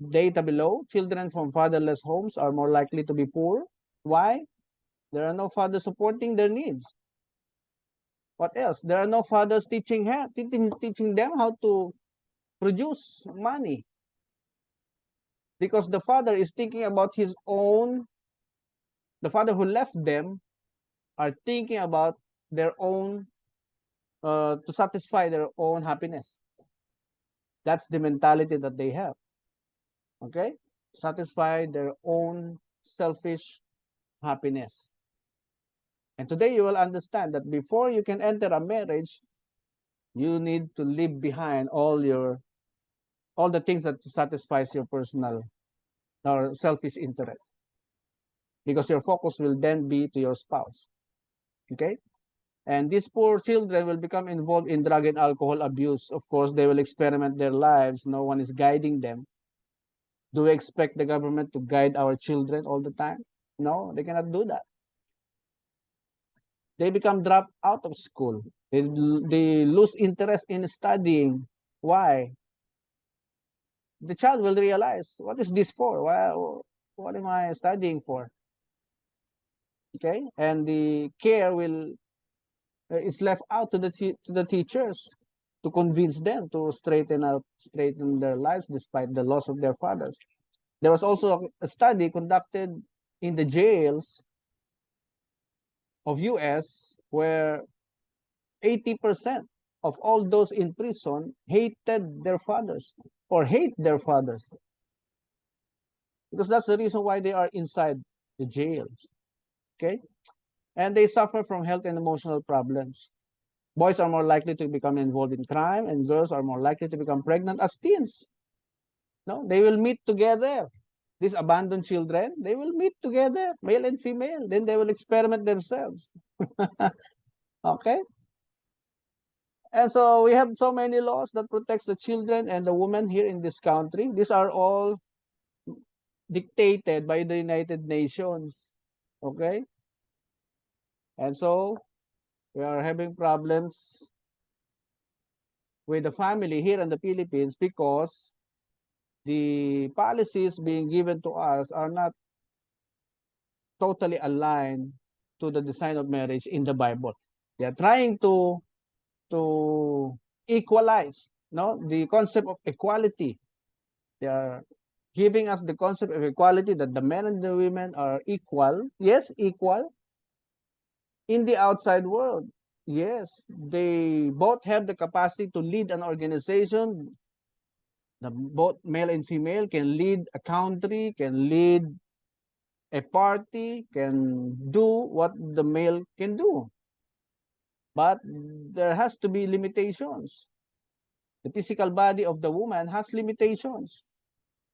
S1: data below, children from fatherless homes are more likely to be poor. Why? There are no fathers supporting their needs. What else? There are no fathers teaching them how to produce money. Because the father is thinking about his own, the father who left them are thinking about their own, to satisfy their own happiness. That's the mentality that they have. Okay? Satisfy their own selfish happiness. And today you will understand that before you can enter a marriage, you need to leave behind all the things that satisfies your personal or selfish interest. Because your focus will then be to your spouse. Okay? And these poor children will become involved in drug and alcohol abuse. Of course, they will experiment their lives. No one is guiding them. Do we expect the government to guide our children all the time? No, they cannot do that. They become dropped out of school. They lose interest in studying. Why? The child will realize, what is this for? Why, what am I studying for? Okay, and the care is left out to the teachers to convince them to straighten their lives despite the loss of their fathers. There was also a study conducted in the jails of US where 80% of all those in prison hated their fathers or hate their fathers. Because that's the reason why they are inside the jails. Okay? And they suffer from health and emotional problems. Boys are more likely to become involved in crime, and girls are more likely to become pregnant as teens. No, they will meet together. These abandoned children, they will meet together, male and female. Then they will experiment themselves. Okay? And so we have so many laws that protects the children and the women here in this country. These are all dictated by the United Nations. Okay? And so we are having problems with the family here in the Philippines because the policies being given to us are not totally aligned to the design of marriage in the Bible. They are trying to equalize, no, the concept of equality. They are giving us the concept of equality that the men and the women are equal. Yes, equal in the outside world. Yes, they both have the capacity to lead an organization. Both male and female can lead a country, can lead a party, can do what the male can do. But there has to be limitations. The physical body of the woman has limitations,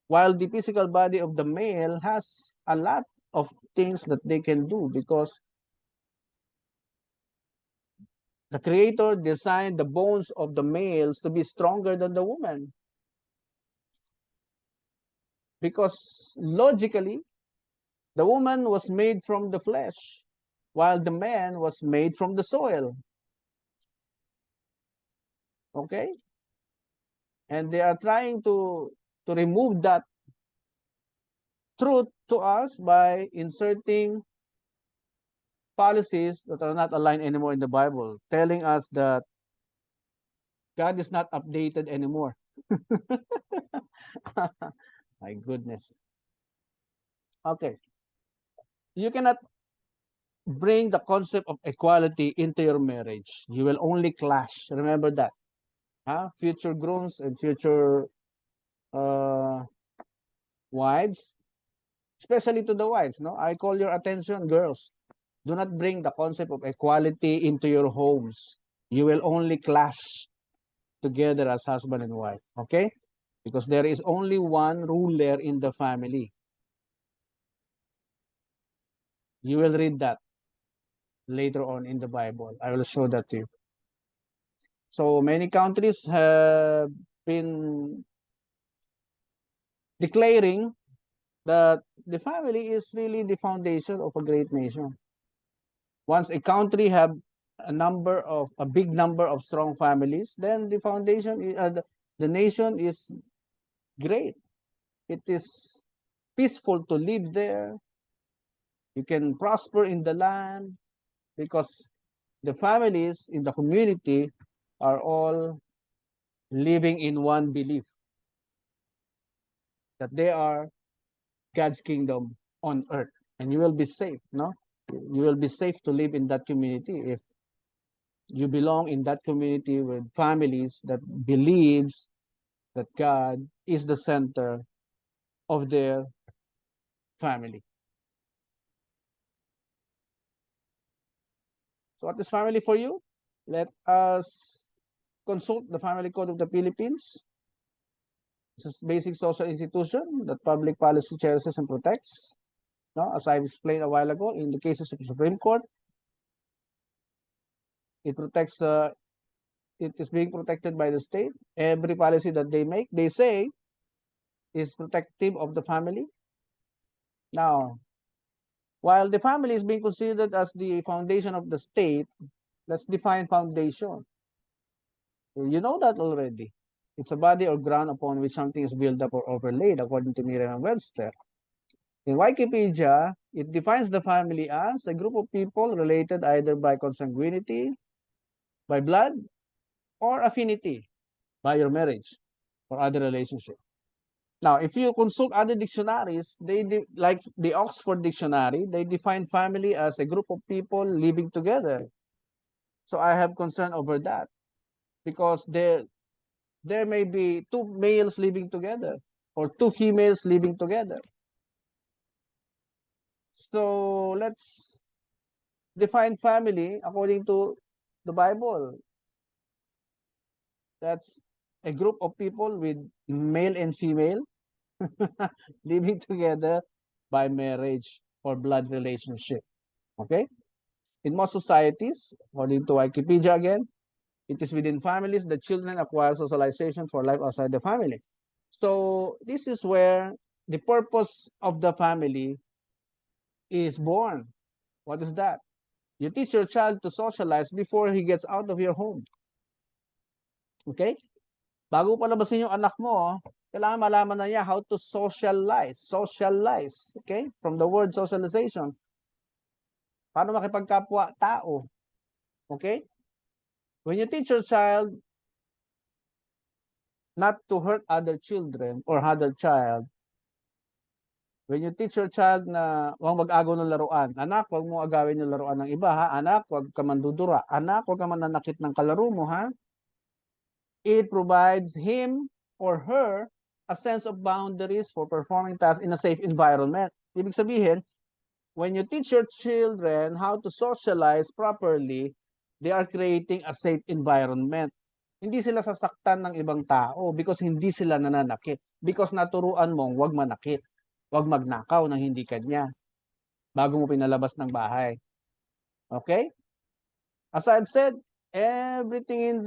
S1: while the physical body of the male has a lot of things that they can do because the creator designed the bones of the males to be stronger than the woman. Because logically, the woman was made from the flesh, while the man was made from the soil. Okay? And they are trying to remove that truth to us by inserting policies that are not aligned anymore in the Bible, telling us that God is not updated anymore. My goodness. Okay. You cannot bring the concept of equality into your marriage. You will only clash. Remember that. Future grooms and future wives, especially to the wives. No, I call your attention, girls. Do not bring the concept of equality into your homes. You will only clash together as husband and wife. Okay? Because there is only one ruler in the family. You will read that later on in the Bible. I will show that to you. So many countries have been declaring that the family is really the foundation of a great nation. Once a country have a big number of strong families, then the foundation is, the nation is great. It is peaceful to live there. You can prosper in the land because the families in the community are all living in one belief that they are God's kingdom on earth, and you will be safe. No, you will be safe to live in that community if you belong in that community with families that believes that God is the center of their family. So what is family for you? Let us consult the Family Code of the Philippines. This is basic social institution that public policy cherishes and protects. No, as I explained a while ago, in the cases of the Supreme Court, it protects. It is being protected by the state. Every policy that they make, they say, is protective of the family. Now, while the family is being considered as the foundation of the state, let's define foundation. You know that already. It's a body or ground upon which something is built up or overlaid, according to Merriam-Webster. In Wikipedia, it defines the family as a group of people related either by consanguinity, by blood, or affinity, by your marriage or other relationship. Now, if you consult other dictionaries, like the Oxford Dictionary, they define family as a group of people living together. So I have concern over that because there may be two males living together or two females living together. So let's define family according to the Bible. That's a group of people with male and female living together by marriage or blood relationship. Okay? In most societies, according to Wikipedia again, It is within families that children acquire socialization for life outside the family. So this is where the purpose of the family is born. What is that? You teach your child to socialize before he gets out of your home. Okay? Bago palabasin yung anak mo, kailangan malaman na niya how to socialize. Socialize. Okay? From the word socialization. Paano makipagkapwa tao. Okay? When you teach your child not to hurt other children or other child, when you teach your child na huwag mag-agaw ng laruan, anak, huwag mo agawin yung laruan ng iba, ha? Anak, huwag ka mandudura. Anak, huwag ka mananakit ng kalaro mo, ha? It provides him or her a sense of boundaries for performing tasks in a safe environment. Ibig sabihin, when you teach your children how to socialize properly, they are creating a safe environment. Hindi sila sasaktan ng ibang tao because hindi sila nananakit. Because naturuan mong huwag manakit. Huwag magnakaw ng hindi kanya bago mo pinalabas ng bahay. Okay? As I've said, everything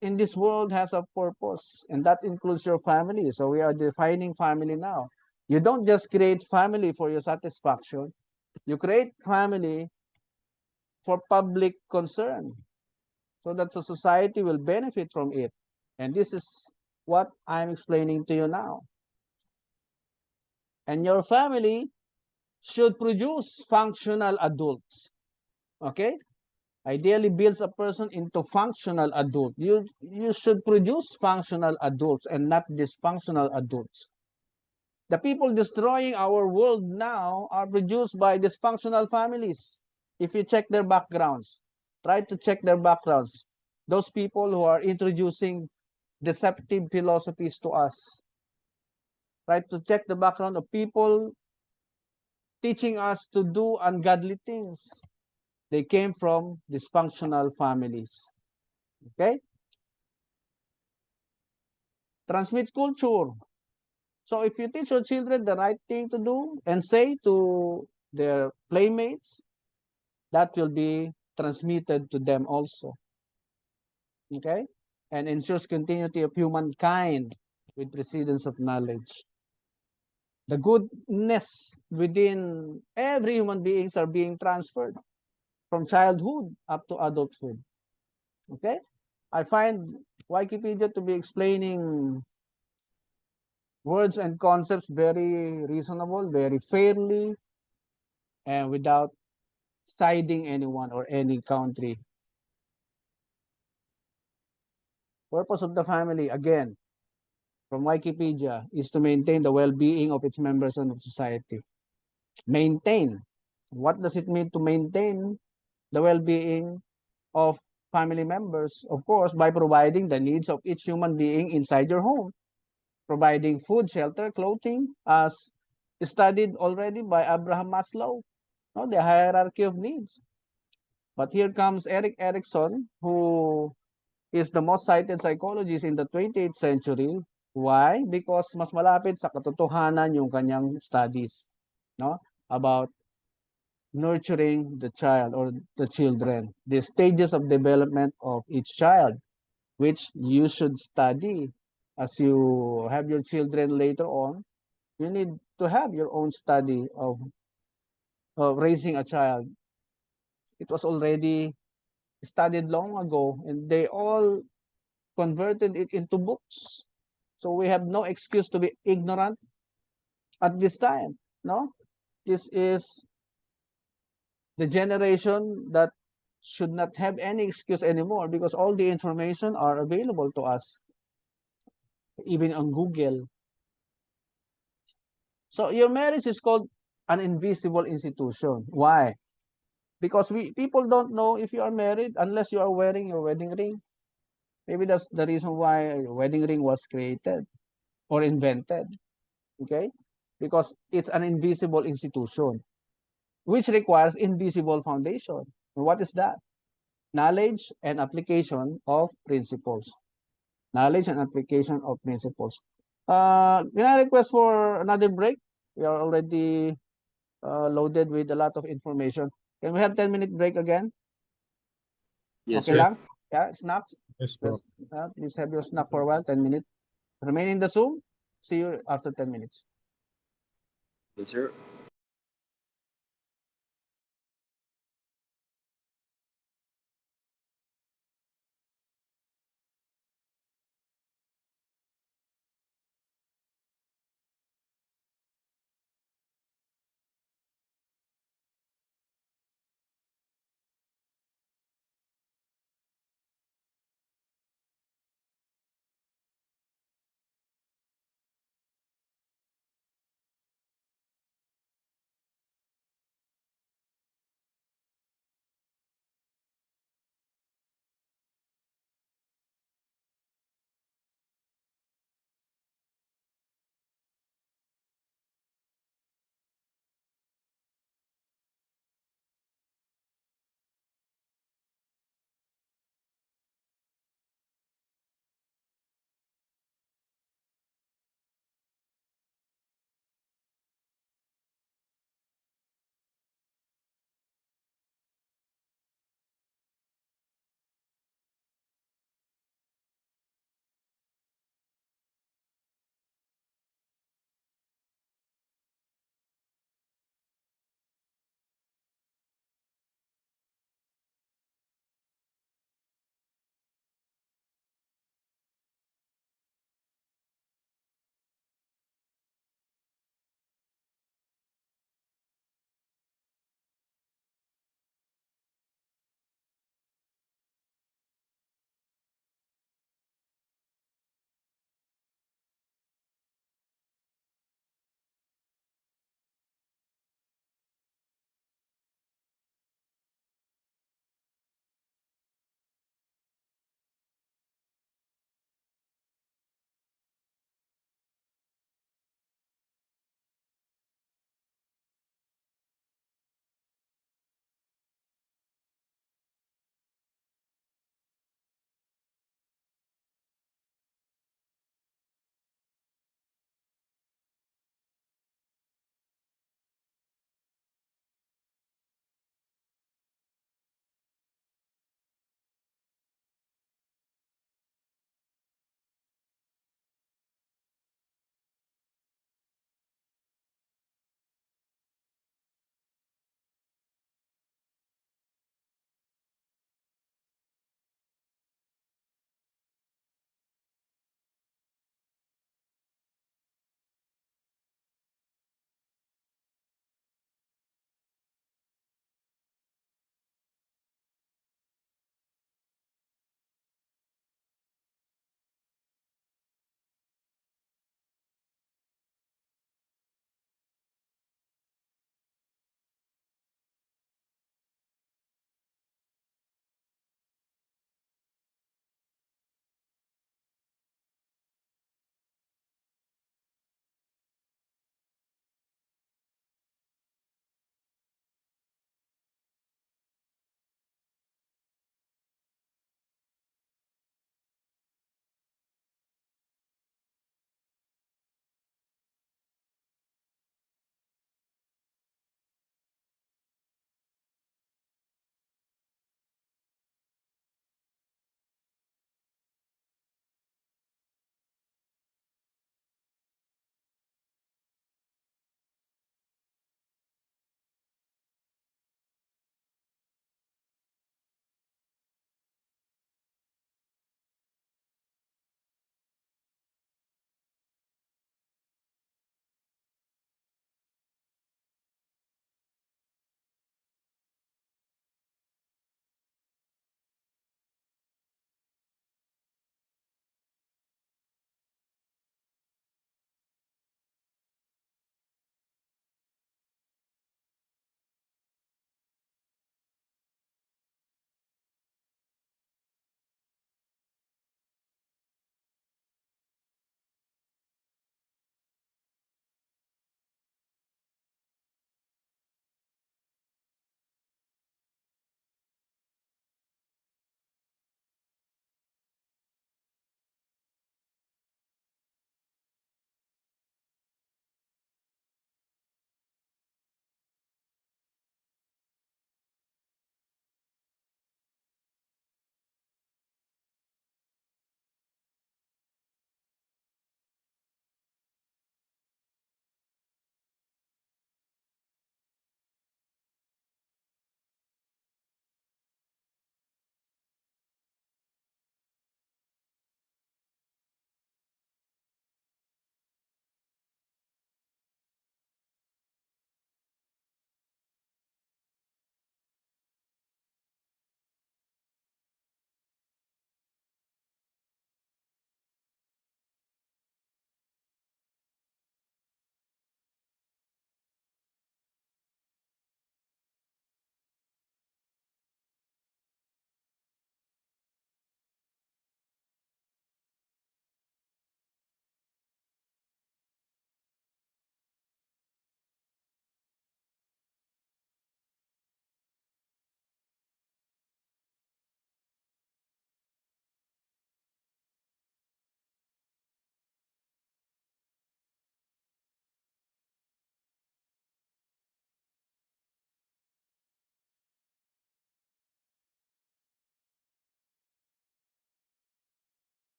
S1: in this world has a purpose, and that includes your family. So we are defining family now. You don't just create family for your satisfaction. You create family for public concern so that the society will benefit from it. And this is what I'm explaining to you now. And your family should produce functional adults. Okay? Ideally builds a person into functional adult. You should produce functional adults and not dysfunctional adults. The people destroying our world now are produced by dysfunctional families. If you check their backgrounds, try to check their backgrounds. Those people who are introducing deceptive philosophies to us. Try to check the background of people teaching us to do ungodly things. They came from dysfunctional families. Okay? Transmits culture. So if you teach your children the right thing to do and say to their playmates, that will be transmitted to them also. Okay? And ensures continuity of humankind with precedence of knowledge. The goodness within every human beings are being transferred from childhood up to adulthood. Okay? I find Wikipedia to be explaining words and concepts very reasonable, very fairly, and without siding anyone or any country. Purpose of the family, again, from Wikipedia, is to maintain the well-being of its members and of society. Maintain. What does it mean to maintain the well-being of family members? Of course, by providing the needs of each human being inside your home. Providing food, shelter, clothing, as studied already by Abraham Maslow, no, the hierarchy of needs. But here comes Erik Erikson, who is the most cited psychologist in the 20th century. Why? Because mas malapit sa katotohanan yung kanyang studies, no, about nurturing the child or the children, the stages of development of each child, which you should study. As you have your children later on, you need to have your own study of raising a child. It was already studied long ago, and they all converted it into books. So we have no excuse to be ignorant at this time. No, this is the generation that should not have any excuse anymore because all the information are available to us, even on Google. So your marriage is called an invisible institution. Why? Because people don't know if you are married unless you are wearing your wedding ring. Maybe that's the reason why a wedding ring was created or invented. Okay? Because it's an invisible institution, which requires invisible foundation. What is that? Knowledge and application of principles. Knowledge and application of principles. Can I request for another break? We are already loaded with a lot of information. Can we have 10-minute break again?
S3: Yes,
S1: Okay
S3: sir.
S1: lang? Yeah, snacks.
S3: Yes, bro.
S1: Please have your snack for a while, 10 minutes. Remain in the Zoom. See you after 10 minutes.
S7: Yes, sir.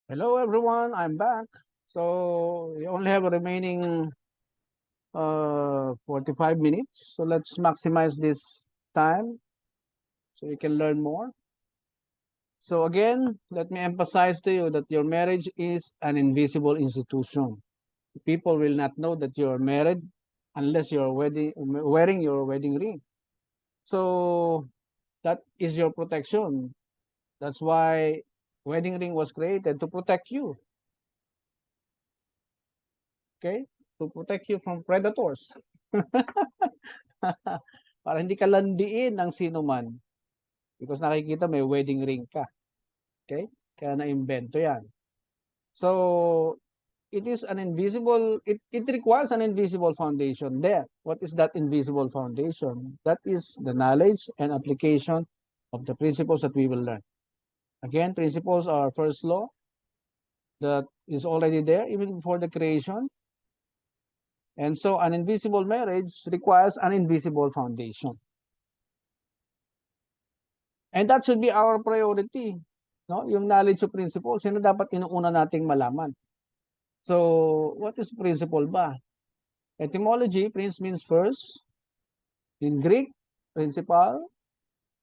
S1: Hello, everyone. I'm back. So we only have a remaining 45 minutes. So let's maximize this time so we can learn more. So again, let me emphasize to you that your marriage is an invisible institution. People will not know that you're married unless you're wearing your wedding ring. So that is your protection. That's why wedding ring was created to protect you. Okay? To protect you from predators. Para hindi ka landiin ng sino man. Because nakikita may wedding ring ka. Okay? Kaya na-invento yan. So, it is an invisible, it requires an invisible foundation there. What is that invisible foundation? That is the knowledge and application of the principles that we will learn. Again, principles are first law that is already there even before the creation. And so an invisible marriage requires an invisible foundation. And that should be our priority. No? Yung knowledge of principles, yun na dapat inuuna nating malaman. So, what is principle ba? Etymology, prince means first. In Greek, principle,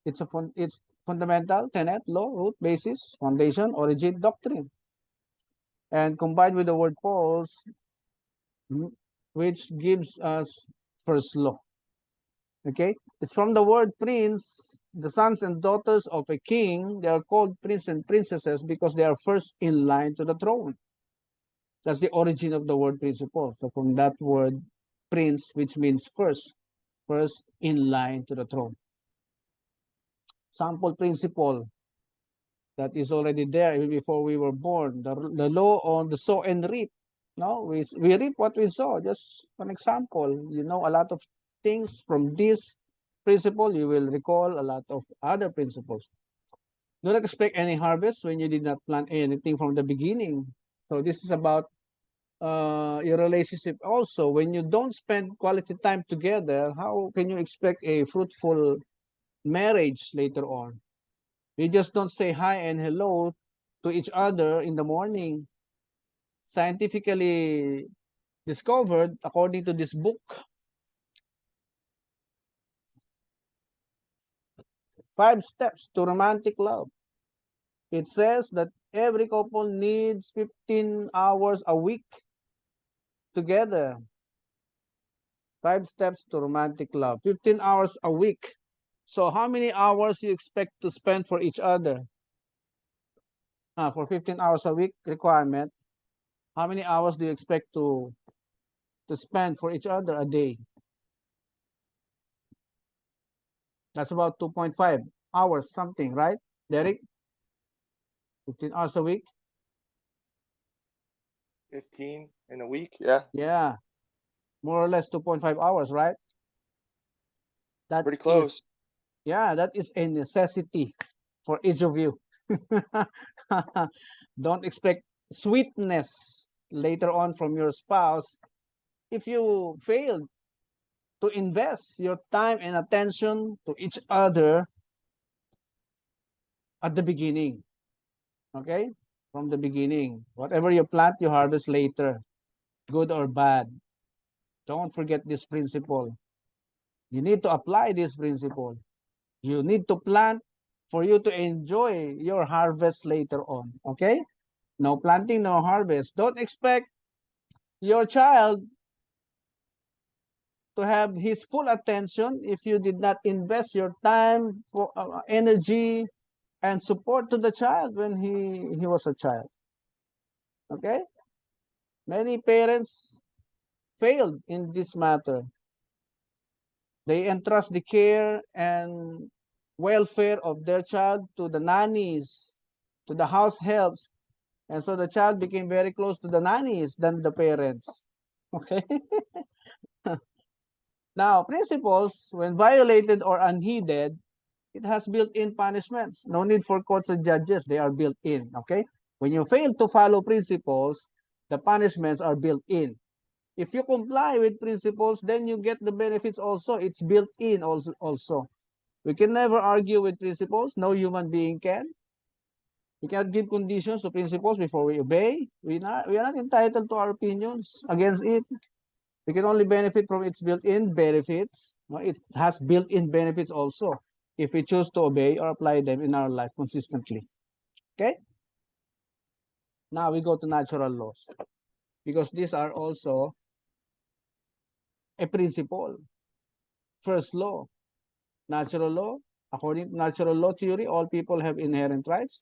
S1: it's fundamental, tenet, law, root, basis, foundation, origin, doctrine. And combined with the word pos, which gives us first law. Okay, it's from the word prince, the sons and daughters of a king, they are called prince and princesses because they are first in line to the throne. That's the origin of the word principle. So from that word prince, which means first in line to the throne. Sample principle that is already there even before we were born. The law on the sow and reap. No, we reap what we sow. Just an example. You know, a lot of things from this principle, you will recall a lot of other principles. Do not expect any harvest when you did not plant anything from the beginning. So this is about your relationship also. When you don't spend quality time together, how can you expect a fruitful marriage later on? You just don't say hi and hello to each other in the morning. Scientifically discovered, according to this book, 5 steps to romantic love. It says that every couple needs 15 hours a week together. 5 steps to romantic love. 15 hours a week. So how many hours you expect to spend for each other? For 15 hours a week requirement, how many hours do you expect to spend for each other a day? That's about 2.5 hours something, right, Derek? 15 hours a week?
S2: 15 in a week, yeah.
S1: Yeah. More or less 2.5 hours, right? That
S2: Pretty close.
S1: Yeah, that is a necessity for each of you. Don't expect sweetness later on from your spouse if you fail to invest your time and attention to each other at the beginning. Okay? From the beginning. Whatever you plant, you harvest later, good or bad. Don't forget this principle. You need to apply this principle. You need to plant for you to enjoy your harvest later on. Okay? No planting, no harvest. Don't expect your child to have his full attention if you did not invest your time, energy, and support to the child when he was a child. Okay? Many parents failed in this matter. They entrust the care and welfare of their child to the nannies, to the house helps. And so the child became very close to the nannies than the parents. Okay? Now, principles, when violated or unheeded, it has built-in punishments. No need for courts and judges. They are built in. Okay? When you fail to follow principles, the punishments are built in. If you comply with principles, then you get the benefits also. It's built in also. We can never argue with principles. No human being can. We cannot give conditions to principles before we obey. We are not entitled to our opinions against it. We can only benefit from its built-in benefits. It has built-in benefits also if we choose to obey or apply them in our life consistently. Okay? Now we go to natural laws because these are also a principle. First law, natural law. According to natural law theory, all people have inherent rights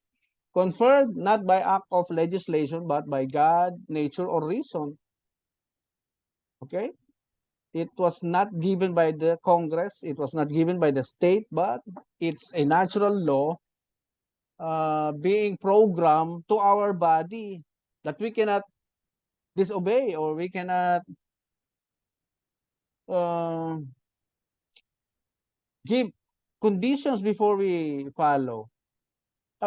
S1: conferred not by act of legislation but by God, nature, or reason. Okay? It was not given by the Congress, it was not given by the state, but it's a natural law being programmed to our body that we cannot disobey or we cannot give conditions before we follow.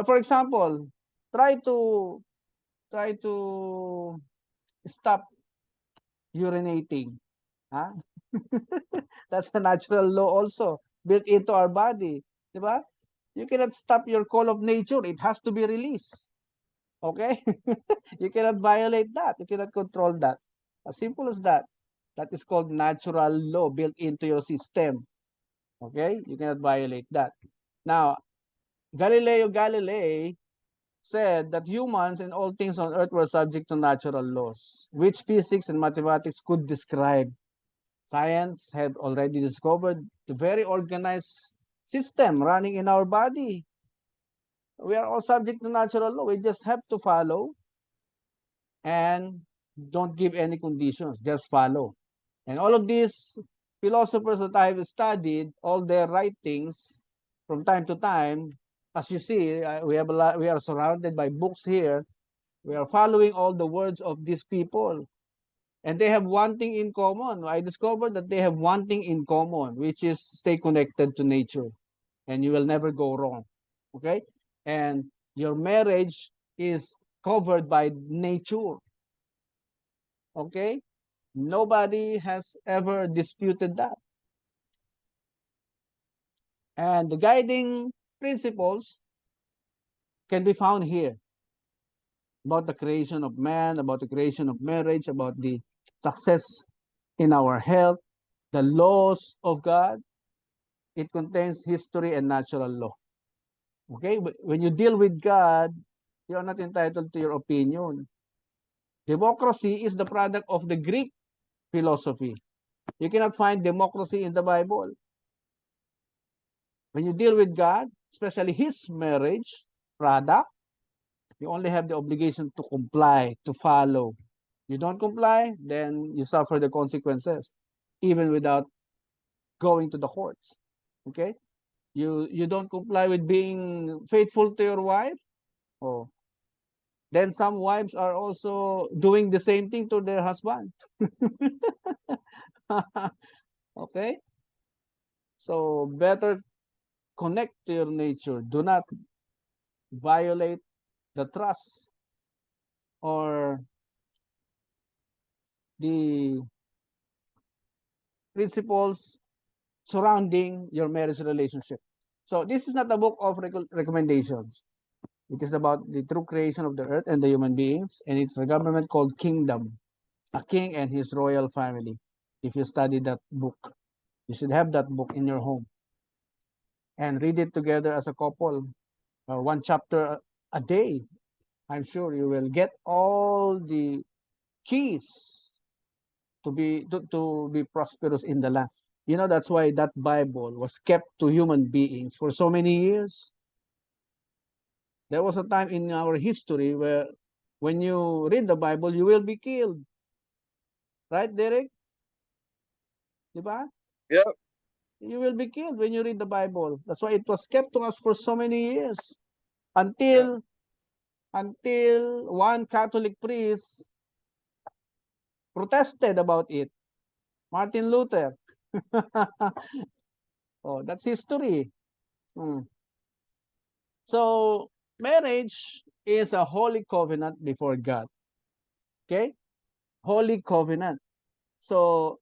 S1: For example, try to stop urinating. Huh? That's the natural law also built into our body. Diba? You cannot stop your call of nature. It has to be released. Okay? You cannot violate that. You cannot control that. As simple as that. That is called natural law built into your system. Okay? You cannot violate that. Now, Galileo Galilei said that humans and all things on earth were subject to natural laws, which physics and mathematics could describe. Science had already discovered the very organized system running in our body. We are all subject to natural law. We just have to follow and don't give any conditions, just follow. And all of these philosophers that I've studied, all their writings from time to time, as you see, we are surrounded by books here. We are following all the words of these people. And they have one thing in common. I discovered that they have one thing in common, which is stay connected to nature. And you will never go wrong. Okay? And your marriage is covered by nature. Okay? Nobody has ever disputed that. And the guiding principles can be found here about the creation of man, about the creation of marriage, about the success in our health, the laws of God. It contains history and natural law. Okay? When you deal with God, you are not entitled to your opinion. Democracy is the product of the Greek philosophy. You cannot find democracy in the Bible. When you deal with God, especially his marriage product, you only have the obligation to comply, to follow. You don't comply, then you suffer the consequences, even without going to the courts. Okay? You don't comply with being faithful to your wife, oh, then some wives are also doing the same thing to their husband. Okay? So better connect to your nature. Do not violate the trust or the principles surrounding your marriage relationship. So this is not a book of recommendations. It is about the true creation of the earth and the human beings, and it's a government called Kingdom, a king and his royal family. If you study that book, you should have that book in your home and read it together as a couple, one chapter a day. I'm sure you will get all the keys to be prosperous in the land. You know, that's why that Bible was kept to human beings for so many years. There was a time in our history where when you read the Bible, you will be killed. Right, Derek? Diba?
S2: Yep.
S1: You will be killed when you read the Bible. That's why it was kept to us for so many years. Until one Catholic priest protested about it. Martin Luther. Oh, that's history. So, marriage is a holy covenant before God. Okay? Holy covenant. So,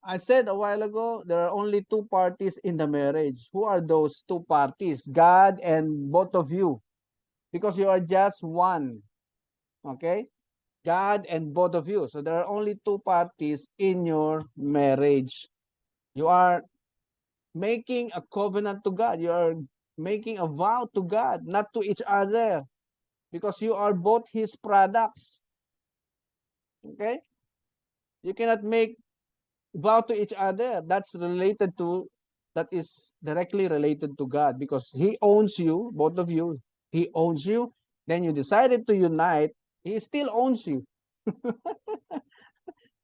S1: I said a while ago, there are only two parties in the marriage. Who are those two parties? God and both of you. because you are just one. Okay? God and both of you. So there are only two parties in your marriage. You are making a covenant to God. You are making a vow to God, not to each other, because you are both His products. Okay? You cannot make vow to each other. That is directly related to God, because He owns you, both of you. He owns you. Then you decided to unite. He still owns you.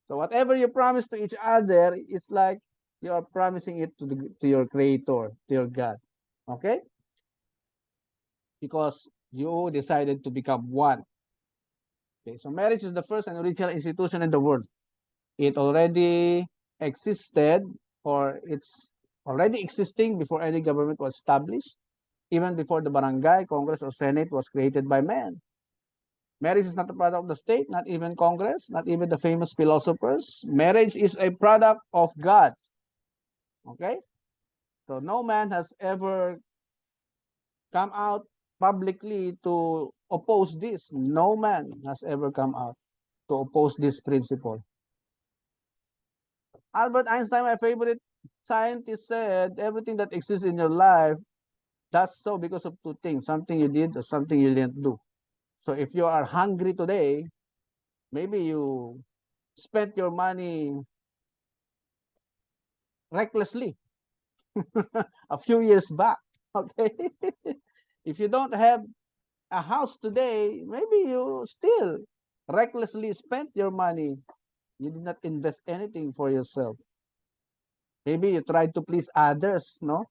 S1: So whatever you promise to each other, it's like you are promising it to your Creator, to your God. Okay? Because you decided to become one. Okay, so marriage is the first and original institution in the world. It already existed, or it's already existing before any government was established, even before the barangay, Congress, or Senate was created by man. Marriage is not a product of the state, not even Congress, not even the famous philosophers. Marriage is a product of God. Okay? So no man has ever come out publicly to oppose this. No man has ever come out to oppose this principle. Albert Einstein, my favorite scientist, said everything that exists in your life does so because of two things: something you did or something you didn't do. So if you are hungry today, maybe you spent your money recklessly a few years back. Okay. If you don't have a house today, maybe you still recklessly spent your money. You did not invest anything for yourself. Maybe you tried to please others, no?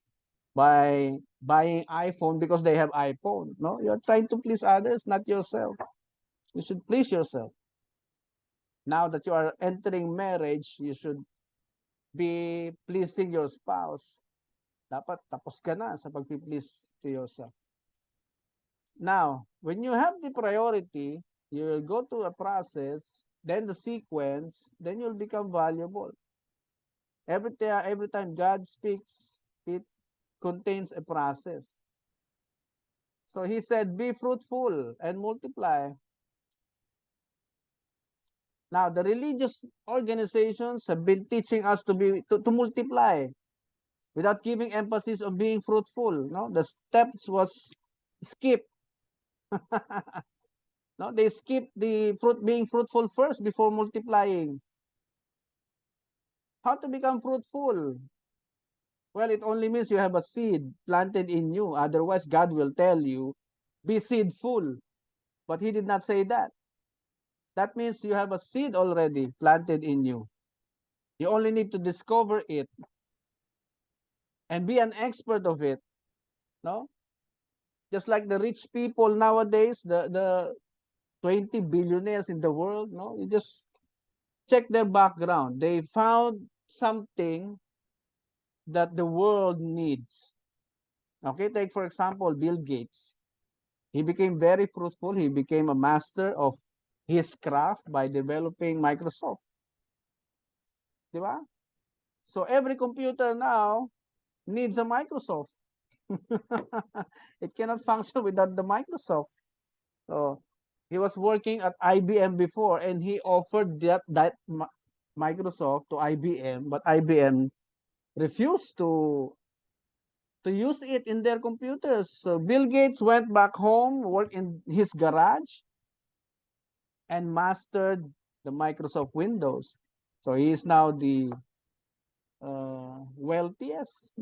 S1: By buying iPhone because they have iPhone. No, you're trying to please others, not yourself. You should please yourself. Now that you are entering marriage, you should be pleasing your spouse. Dapat tapos ka na sa pag-please to yourself. Now, when you have the priority, you will go to a process, then the sequence, then you'll become valuable. Every time God speaks, it contains a process. So he said, be fruitful and multiply. Now, the religious organizations have been teaching us to multiply without giving emphasis on being fruitful. No, the steps was skipped. No, they skip the being fruitful first before multiplying. How to become fruitful? Well, it only means you have a seed planted in you. Otherwise, God will tell you, be seedful. But he did not say that. That means you have a seed already planted in you. You only need to discover it and be an expert of it. No? Just like the rich people nowadays, the 20 billionaires in the world, no? You just check their background. They found something that the world needs. Okay, take for example Bill Gates. He became very fruitful. He became a master of his craft by developing Microsoft. Diba? So every computer now needs a Microsoft. It cannot function without the Microsoft. So he was working at IBM before, and he offered that Microsoft to IBM, but IBM refused to use it in their computers. So Bill Gates went back home, worked in his garage, and mastered the Microsoft Windows. So he is now the wealthiest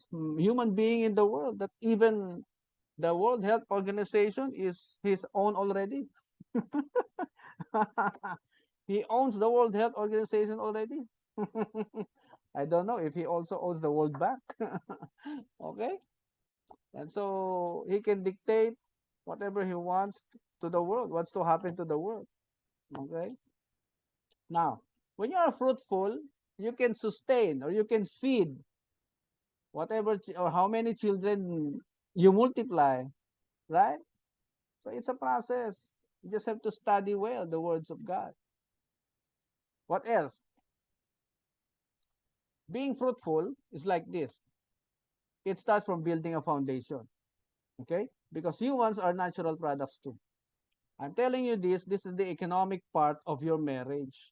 S1: human being in the world. That even the World Health Organization is his own already. He owns the World Health Organization already. I don't know if he also owns the World Bank. Okay? And so he can dictate whatever he wants to the world, what's to happen to the world. Okay? Now, when you are fruitful, you can sustain or you can feed whatever or how many children you multiply, right? So it's a process. You just have to study well the words of God. What else? Being fruitful is like this. It starts from building a foundation. Okay? Because humans are natural products too. I'm telling you this is the economic part of your marriage.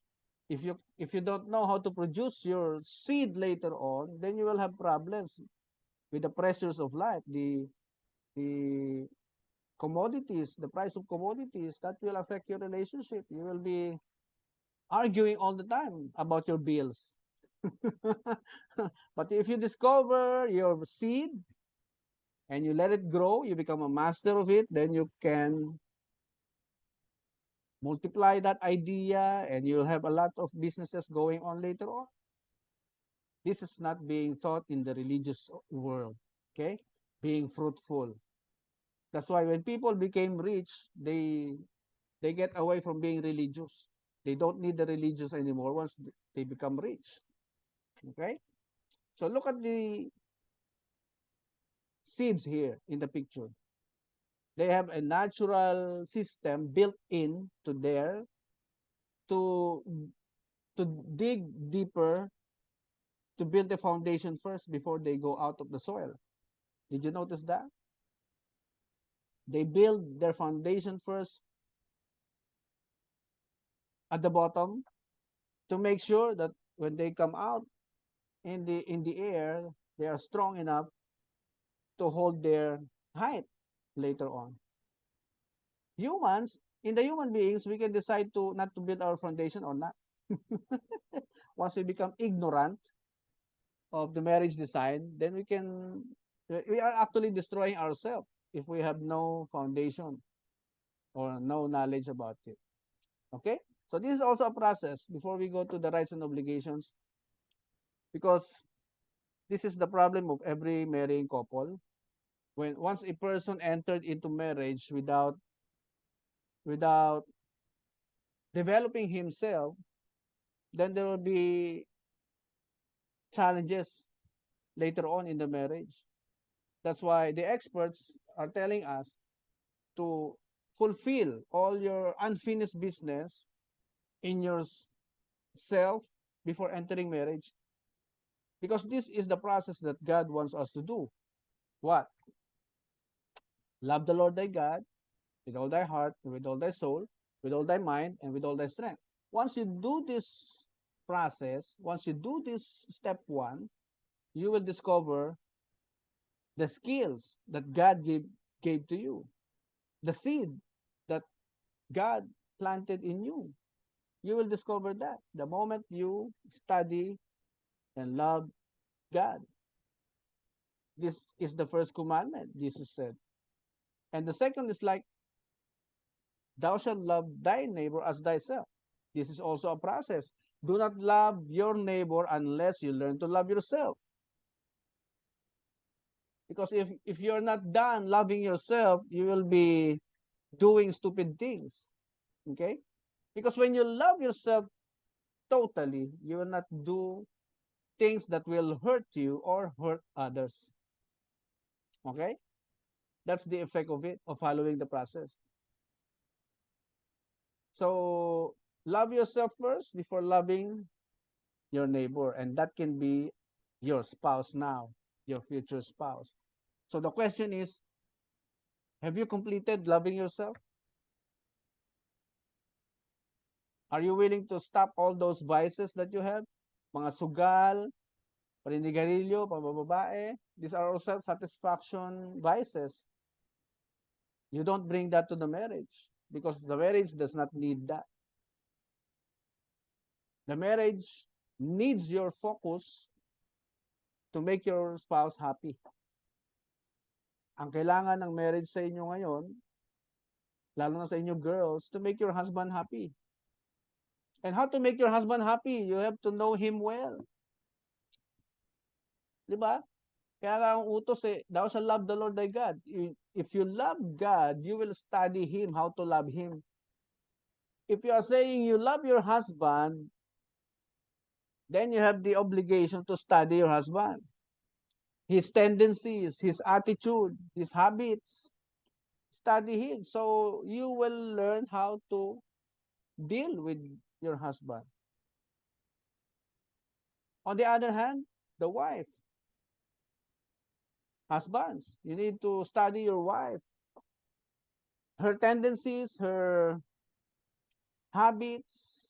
S1: If you don't know how to produce your seed later on, then you will have problems with the pressures of life, the commodities, the price of commodities that will affect your relationship. You will be arguing all the time about your bills. But if you discover your seed and you let it grow, you become a master of it, then you can multiply that idea and you'll have a lot of businesses going on later on. This is not being taught in the religious world, okay? Being fruitful. That's why when people became rich, they get away from being religious. They don't need the religious anymore once they become rich. Okay? So look at the seeds here in the picture. They have a natural system built in to there to dig deeper, to build the foundation first before they go out of the soil. Did you notice that? They build their foundation first at the bottom to make sure that when they come out in the air, they are strong enough to hold their height later on. Humans, in the human beings, we can decide to not to build our foundation or not. Once we become ignorant of the marriage design, then we are actually destroying ourselves if we have no foundation or no knowledge about it. Okay? So this is also a process before we go to the rights and obligations, because this is the problem of every marrying couple. When once a person entered into marriage without developing himself, then there will be challenges later on in the marriage. That's why the experts are telling us to fulfill all your unfinished business in yourself before entering marriage. Because this is the process that God wants us to do. What? Love the Lord thy God with all thy heart, with all thy soul, with all thy mind, and with all thy strength. Once you do this process, once you do this step one, you will discover the skills that God gave to you, the seed that God planted in you. You will discover that the moment you study and love God. This is the first commandment, Jesus said. And the second is like, thou shalt love thy neighbor as thyself. This is also a process. Do not love your neighbor unless you learn to love yourself. Because if you're not done loving yourself, you will be doing stupid things. Okay? Because when you love yourself totally, you will not do things that will hurt you or hurt others. Okay? That's the effect of it, of following the process. So, love yourself first before loving your neighbor. And that can be your spouse now, your future spouse. So, the question is, have you completed loving yourself? Are you willing to stop all those vices that you have? Mga sugal, paninigarilyo, pambababae. These are all self-satisfaction vices. You don't bring that to the marriage because the marriage does not need that. The marriage needs your focus to make your spouse happy. Ang kailangan ng marriage sa inyo ngayon, lalo na sa inyo girls, to make your husband happy. And how to make your husband happy? You have to know him well. Di ba? Kaya nga ang utos thou shalt love the Lord thy God. If you love God, you will study Him, how to love Him. If you are saying you love your husband, then you have the obligation to study your husband. His tendencies, his attitude, his habits. Study him. So you will learn how to deal with your husband. On the other hand, the wife. Husbands, you need to study your wife, her tendencies, her habits,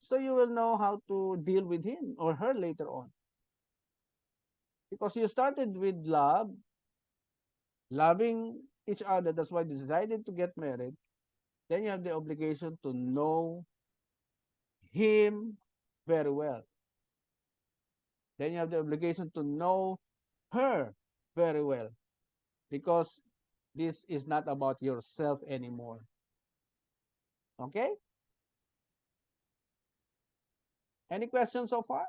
S1: so you will know how to deal with him or her later on. Because you started with love, loving each other, that's why you decided to get married. Then you have the obligation to know him very well. Then you have the obligation to know her very well. Because this is not about yourself anymore. Okay? Any questions so far?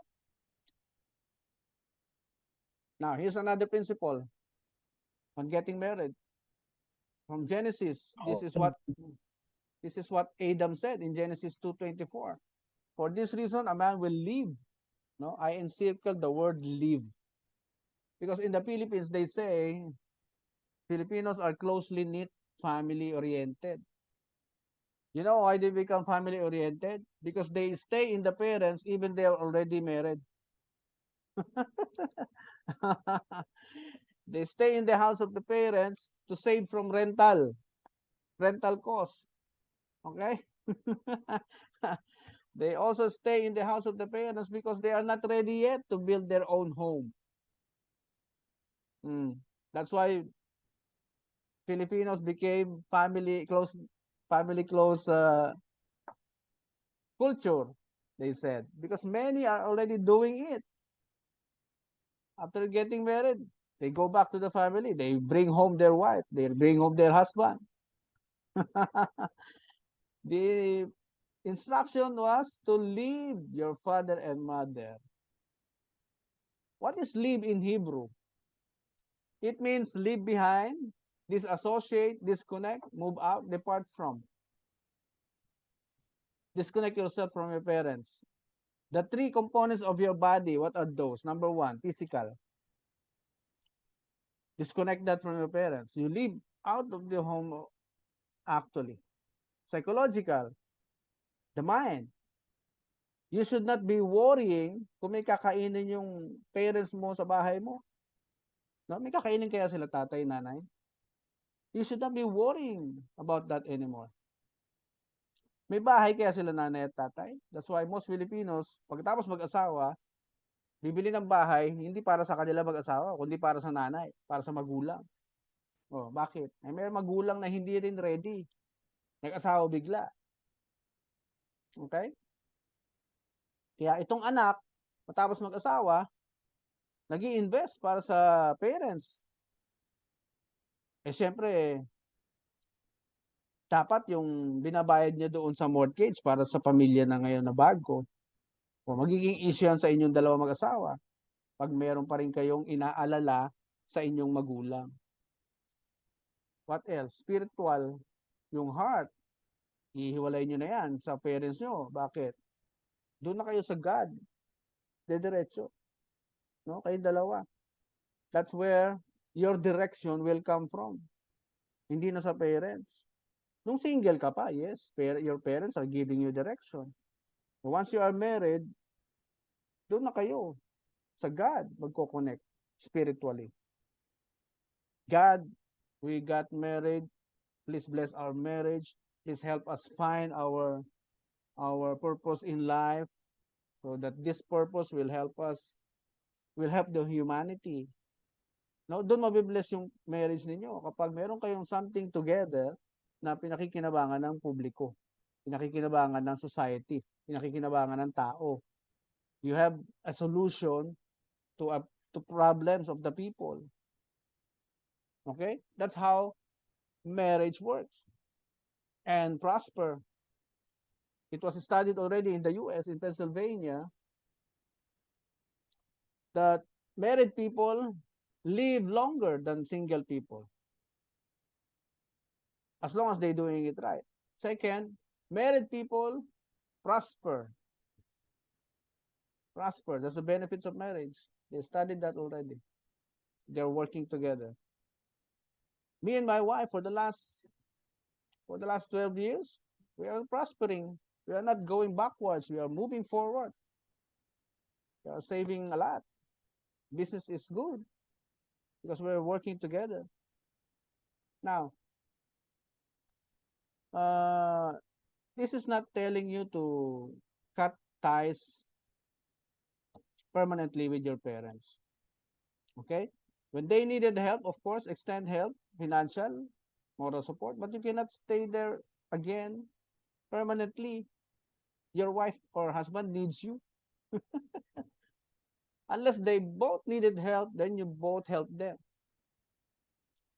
S1: Now, here's another principle on getting married. From Genesis, this is what Adam said in Genesis 2:24. For this reason, a man will leave. No, I encircled the word leave. Because in the Philippines, they say Filipinos are closely knit, family oriented. You know why they become family oriented? Because they stay in the parents even they are already married. They stay in the house of the parents to save from rental costs. Okay? They also stay in the house of the parents because they are not ready yet to build their own home. That's why Filipinos became family close culture, they said, because many are already doing it. After getting married, they go back to the family. They bring home their wife. They bring home their husband. The instruction was to leave your father and mother. What is leave in Hebrew? It means leave behind, disassociate, disconnect, move out, depart from. Disconnect yourself from your parents. The three components of your body, what are those? Number one, physical. Disconnect that from your parents. You live out of the home actually. Psychological, the mind. You should not be worrying kung may kakainin yung parents mo sa bahay mo. No? May kakainin kaya sila tatay, nanay? You should not be worrying about that anymore. May bahay kaya sila nanay at tatay? That's why most Filipinos, pagkatapos mag-asawa, bibili ng bahay, hindi para sa kanila mag-asawa, kundi para sa nanay, para sa magulang. Oh, bakit? May magulang na hindi rin ready. Nag-asawa bigla. Okay? Kaya itong anak, matapos mag-asawa, nag-i-invest para sa parents. Eh, syempre, dapat yung binabayad niya doon sa mortgage para sa pamilya na ngayon na bago. O magiging issue yan sa inyong dalawa mag-asawa pag meron pa rin kayong inaalala sa inyong magulang. What else? Spiritual, yung heart. Ihiwalay nyo na yan sa parents nyo. Bakit? Doon na kayo sa God. Dediretso. No? Kayo dalawa. That's where your direction will come from. Hindi na sa parents. Nung single ka pa, yes, your parents are giving you direction. But once you are married, doon na kayo sa God magko-connect spiritually. God, we got married. Please bless our marriage. Please help us find our purpose in life so that this purpose will help the humanity. No, doon mabibless yung marriage ninyo kapag meron kayong something together na pinakikinabangan ng publiko, pinakikinabangan ng society, pinakikinabangan ng tao. You have a solution to problems of the people. Okay? That's how marriage works and prosper. It was studied already in the US, in Pennsylvania, that married people live longer than single people as long as they're doing it right. Second, married people prosper. Prosper. That's the benefits of marriage. They studied that already. They're working together. Me and my wife for the last 12 years, we are prospering. We are not going backwards. We are moving forward. We are saving a lot. Business is good. because we're working together. Now, this is not telling you to cut ties permanently with your parents. Okay? When they needed help, of course, extend help, financial, moral support, but you cannot stay there again permanently. Your wife or husband needs you. Unless they both needed help, then you both help them.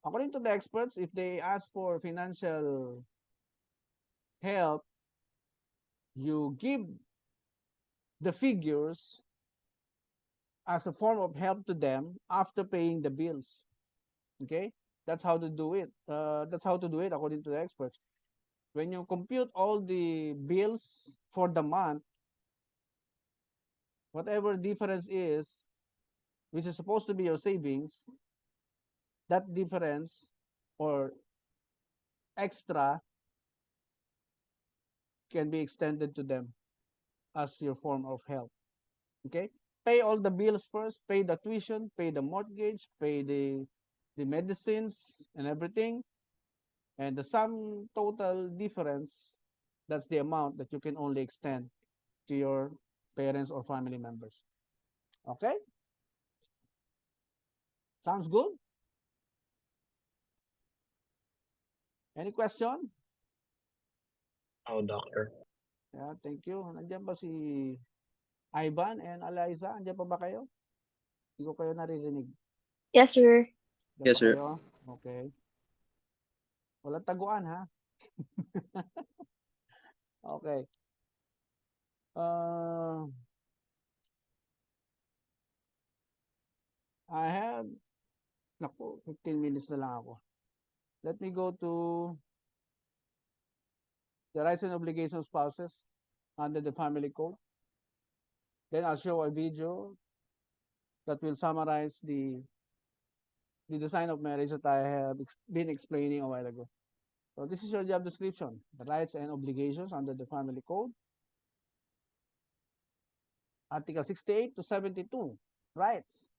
S1: According to the experts, if they ask for financial help, you give the figures as a form of help to them after paying the bills. Okay, that's how to do it. That's how to do it according to the experts. When you compute all the bills for the month, whatever difference is, which is supposed to be your savings, that difference or extra can be extended to them as your form of help. Okay, pay all the bills first, pay the tuition, pay the mortgage, pay the medicines and everything, and the sum total difference, that's the amount that you can only extend to your parents or family members. Okay, sounds good? Any question?
S8: Oh, doctor.
S1: Yeah, thank you. Nandiyan ba si Ivan and Eliza? Nandiyan pa ba kayo? Hindi ko kayo naririnig.
S4: Yes, sir.
S1: Nandiyan
S7: Yes,
S1: pa
S7: sir.
S1: kayo? Okay. Walang taguan, ha? Okay. I have, naku, 15 minutes na lang ako. Let me go to the rights and obligations of spouses under the family code. Then I'll show a video that will summarize the design of marriage that I have been explaining a while ago. So this is your job description, the rights and obligations under the family code. Article 68 to 72, rights,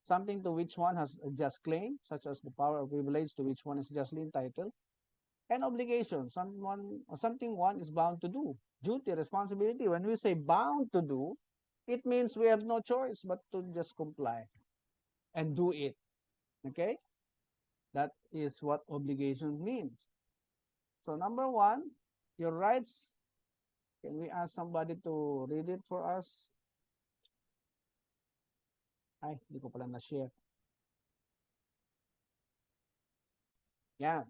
S1: something to which one has a just claim, such as the power or privilege to which one is justly entitled, and obligation, something one is bound to do, duty, responsibility. When we say bound to do, it means we have no choice but to just comply and do it. Okay? That is what obligation means. So number one, your rights. Can we ask somebody to read it for us? Ay, hindi ko pala na-share. Yeah.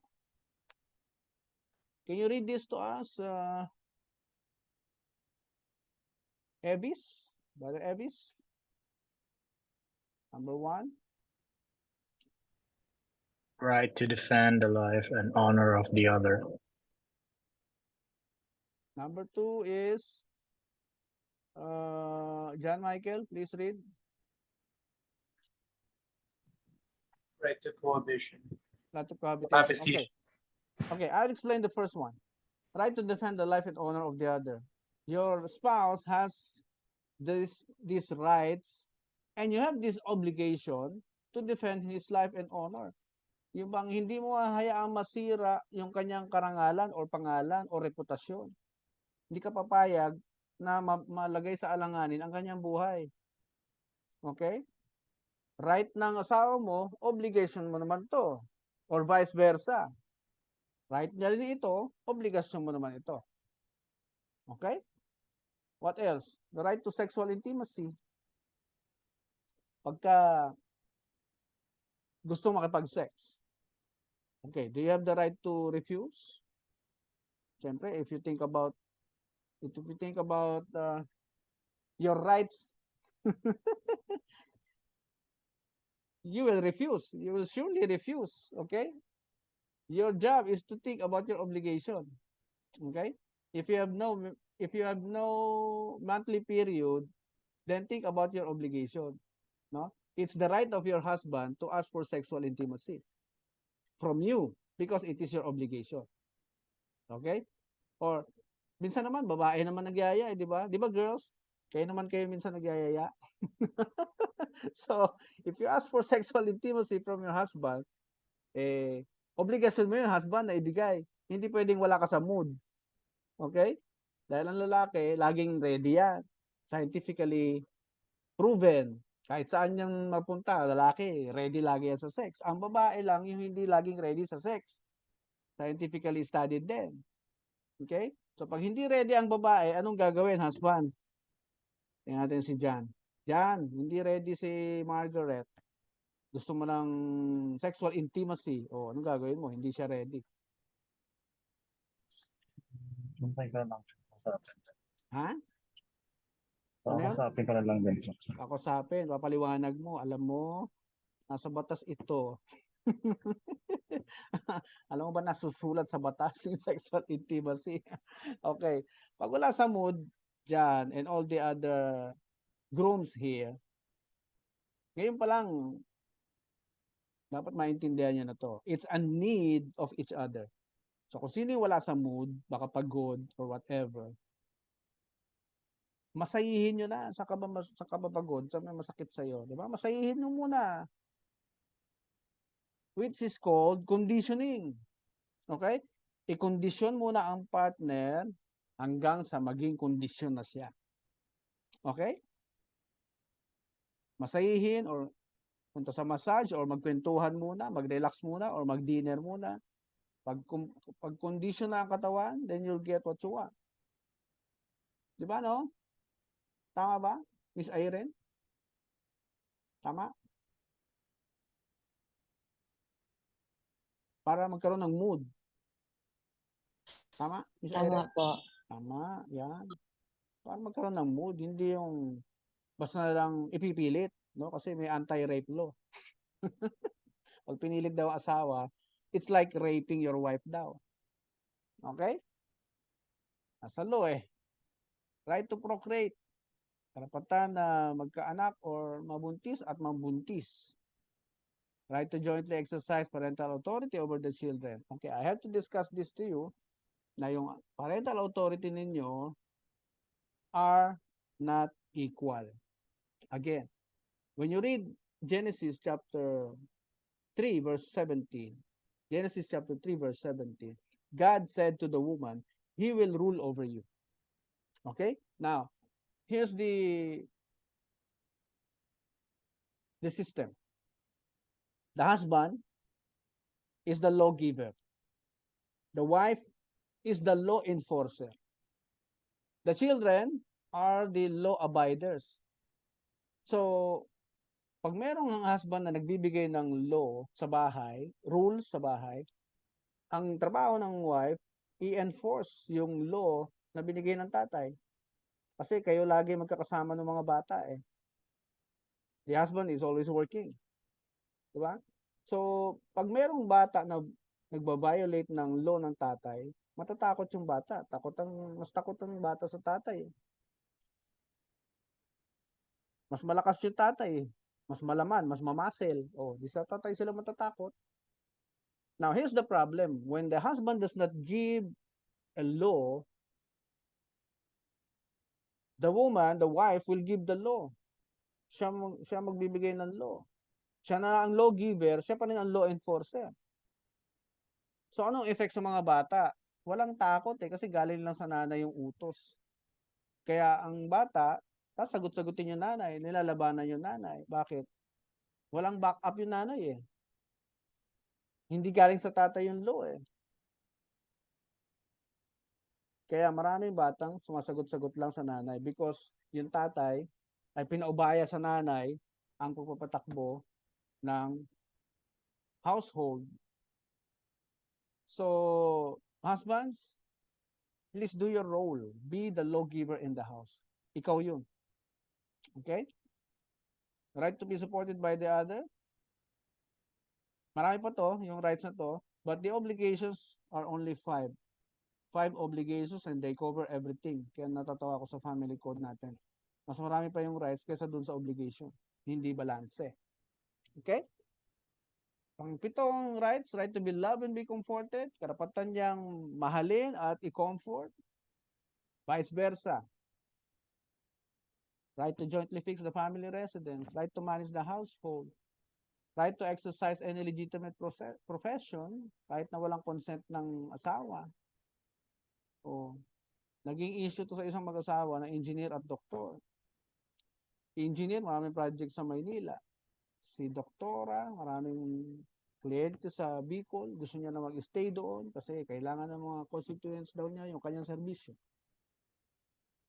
S1: Can you read this to us, Evis? Brother Evis? Number one.
S8: Right to defend the life and honor of the other.
S1: Number two is John Michael, please read.
S5: Right to cohabitation.
S1: Right to cohabitation.
S5: Cohabitation.
S1: Okay, I'll explain the first one. Right to defend the life and honor of the other. Your spouse has these rights and you have this obligation to defend his life and honor. Yung bang hindi mo hayaang masira yung kanyang karangalan or pangalan o reputasyon. Hindi ka papayag na malagay sa alanganin ang kanyang buhay. Okay? Right ng asawa mo, obligation mo naman to. Or vice versa. Right niya rin ito, obligasyon mo naman ito. Okay? What else? The right to sexual intimacy. Pagka gusto makipag-sex. Okay, do you have the right to refuse? Siyempre, if you think about your rights, you will refuse. You will surely refuse. Okay? Your job is to think about your obligation. Okay? If you have no monthly period, then think about your obligation. No? It's the right of your husband to ask for sexual intimacy from you because it is your obligation. Okay? Or minsan naman babae naman nagyaya, di ba? Di ba girls? Kayo naman kayo minsan nagyayaya. So, if you ask for sexual intimacy from your husband, obligasyon mo yung husband na ibigay. Hindi pwedeng wala ka sa mood. Okay? Dahil ang lalaki, laging ready yan. Scientifically proven. Kahit saan niyang mapunta, lalaki, ready lagi yan sa sex. Ang babae lang yung hindi laging ready sa sex. Scientifically studied din. Okay? So, pag hindi ready ang babae, anong gagawin, husband? Tingnan natin si John. John, hindi ready si Margaret. Gusto mo ng sexual intimacy. O, anong gagawin mo? Hindi siya ready.
S8: Sumpay ka lang.
S1: Ha? Ano yun?
S8: Kakasapin ka na lang din.
S1: Kakusapin, papaliwanag mo. Alam mo, nasa batas ito. Alam mo ba nasusulat sa batas yung sexual intimacy? Okay. Pag wala sa mood, John, and all the other grooms here, ngayon pa lang, dapat maintindihan niyo na to. It's a need of each other. So kung sino yung wala sa mood, baka pagod or whatever, masayihin nyo na sa kabapagod, sa may masakit sa'yo. Di ba? Masayihin nyo muna. Which is called conditioning. Okay? I-condition muna ang partner hanggang sa maging kondisyon na siya. Okay? Masayihin or punta sa massage or magkwentuhan muna, mag-relax muna or mag-dinner muna. Pag condition na ang katawan, then you'll get what you want. Di ba, no? Tama ba, Miss Irene? Tama? Para magkaroon ng mood. Tama, Miss Irene?
S4: po.
S1: Tama, yan. Para magkaroon ng mood, hindi yung basta na lang ipipilit, no? Kasi may anti-rape law. Pag pinilit daw asawa, it's like raping your wife daw. Okay? Nasa law eh. Right to procreate. Karapatan na magkaanak or mabuntis at mabuntis. Right to jointly exercise parental authority over the children. Okay, I have to discuss this to you na yung parental authority ninyo are not equal. Again, when you read Genesis chapter 3 verse 17, Genesis chapter 3 verse 17, God said to the woman, He will rule over you. Okay? Now, here's the system. The husband is the lawgiver. The wife is the law enforcer. The children are the law abiders. So, pag merong husband na nagbibigay ng law sa bahay, rules sa bahay, ang trabaho ng wife, i-enforce yung law na binigay ng tatay. Kasi kayo lagi magkakasama ng mga bata eh. The husband is always working. Diba? So, pag merong bata na nagba-violate ng law ng tatay, matatakot yung bata. Mas takot ang bata sa tatay. Mas malakas yung tatay. Mas malaman, mas mamasel. Di sa tatay sila matatakot. Now, here's the problem. When the husband does not give a law, the woman, the wife, will give the law. Siya magbibigay ng law. Siya na ang lawgiver, siya pa rin ang law enforcer. So, anong effect sa mga bata? Walang takot kasi galing lang sa nanay yung utos. Kaya ang bata, sasagot-sagutin yung nanay, nilalabanan yung nanay. Bakit? Walang backup yung nanay eh. Hindi galing sa tatay yung law eh. Kaya maraming batang sumasagot-sagot lang sa nanay because yung tatay ay pinaubaya sa nanay ang pagpapatakbo ng household. So, husbands, please do your role. Be the lawgiver in the house. Ikaw yun. Okay? Right to be supported by the other. Marami pa to, yung rights na to. But the obligations are only 5. 5 obligations and they cover everything. Kaya natatawa ako sa family code natin. Mas marami pa yung rights kaysa dun sa obligation. Hindi balanse. Okay? Pang-pitong rights, right to be loved and be comforted. Karapatan niyang mahalin at i-comfort. Vice versa. right to jointly fix the family residence, right to manage the household, right to exercise any legitimate profession, kahit na walang consent ng asawa. O, naging issue to sa isang mag-asawa na engineer at doktor. Engineer, maraming project sa Maynila. Si doktora, maraming kliyente sa Bicol, gusto niya na mag-stay doon kasi kailangan ng mga constituents daw niya yung kanyang serbisyo.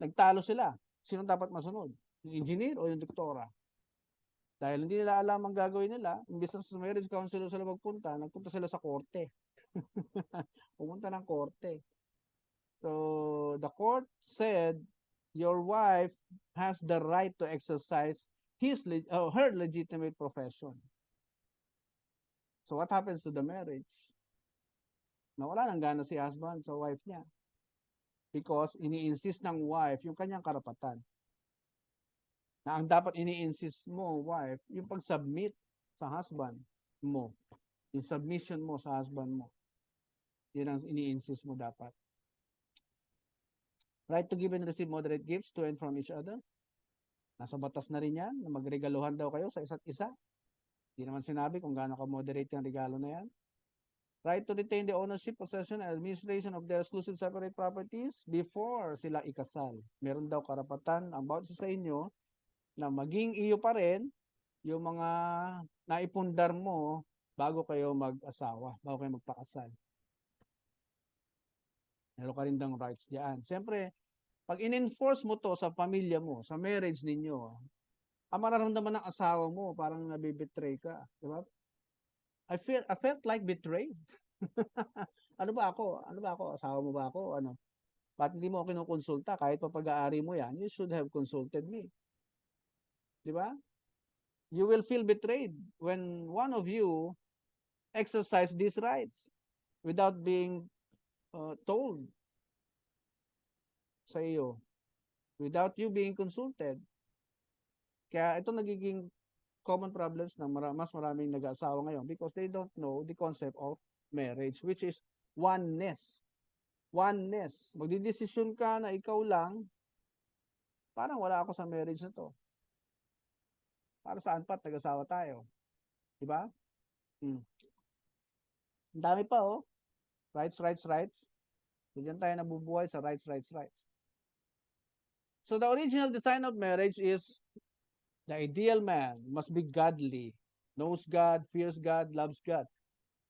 S1: Nagtalo sila. Sino dapat masunod? Yung engineer o yung doktora? Dahil hindi nila alam ang gagawin nila, imbis na sa marriage counselor sila magpunta, nagpunta sila sa korte. Pumunta ng korte. So, the court said, your wife has the right to exercise her legitimate profession. So, what happens to the marriage? Nawala ng gana si husband sa wife niya. Because ini-insist ng wife yung kanyang karapatan. Na ang dapat ini-insist mo, wife, yung pag-submit sa husband mo. Yung submission mo sa husband mo. Yun ang ini-insist mo dapat. Right to give and receive moderate gifts to and from each other. Nasa batas na rin yan, na magregaluhan daw kayo sa isa't isa. Hindi naman sinabi kung gaano ka-moderate yung regalo na yan. Right to retain the ownership, possession, and administration of their exclusive separate properties before sila ikasal. Meron daw karapatan ang bawat isa sa inyo na maging iyo pa rin yung mga naipundar mo bago kayo mag-asawa, bago kayo magpakasal. Meron ka rin daw rights diyan. Siyempre, pag in-enforce mo to sa pamilya mo, sa marriage ninyo, ang mararamdaman ng asawa mo, parang nabibetray ka. Di ba? I felt like betrayed. Ano ba ako? Ano ba ako? Asawa mo ba ako? Ano? Ba't hindi mo ako kinukonsulta? Kahit pa pag-aari mo yan, you should have consulted me. Di ba? You will feel betrayed when one of you exercise these rights without being told sa iyo. Without you being consulted. Kaya ito nagiging common problems ng mas maraming nag-aasawa ngayon because they don't know the concept of marriage, which is oneness. Oneness. Magdidesisyon ka na ikaw lang, parang wala ako sa marriage na to. Para saan pa nag-asawa tayo? Diba? Ang dami pa, oh. Rights, rights, rights. Diyan tayo nabubuhay sa rights, rights, rights. So the original design of marriage is the ideal man must be godly, knows God, fears God, loves God.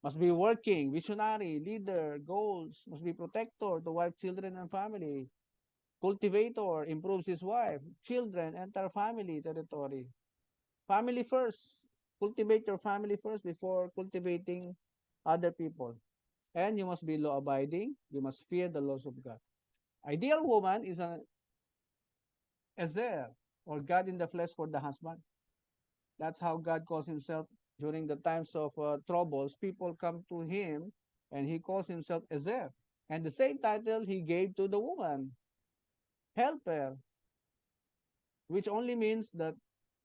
S1: Must be working, visionary, leader, goals, must be protector to wife, children, and family. Cultivator, improves his wife, children, entire family territory. Family first. Cultivate your family first before cultivating other people. And you must be law-abiding. You must fear the laws of God. Ideal woman is an Ezer, or God in the flesh for the husband. That's how God calls himself during the times of troubles. People come to him and he calls himself Ezer. And the same title he gave to the woman, helper, which only means that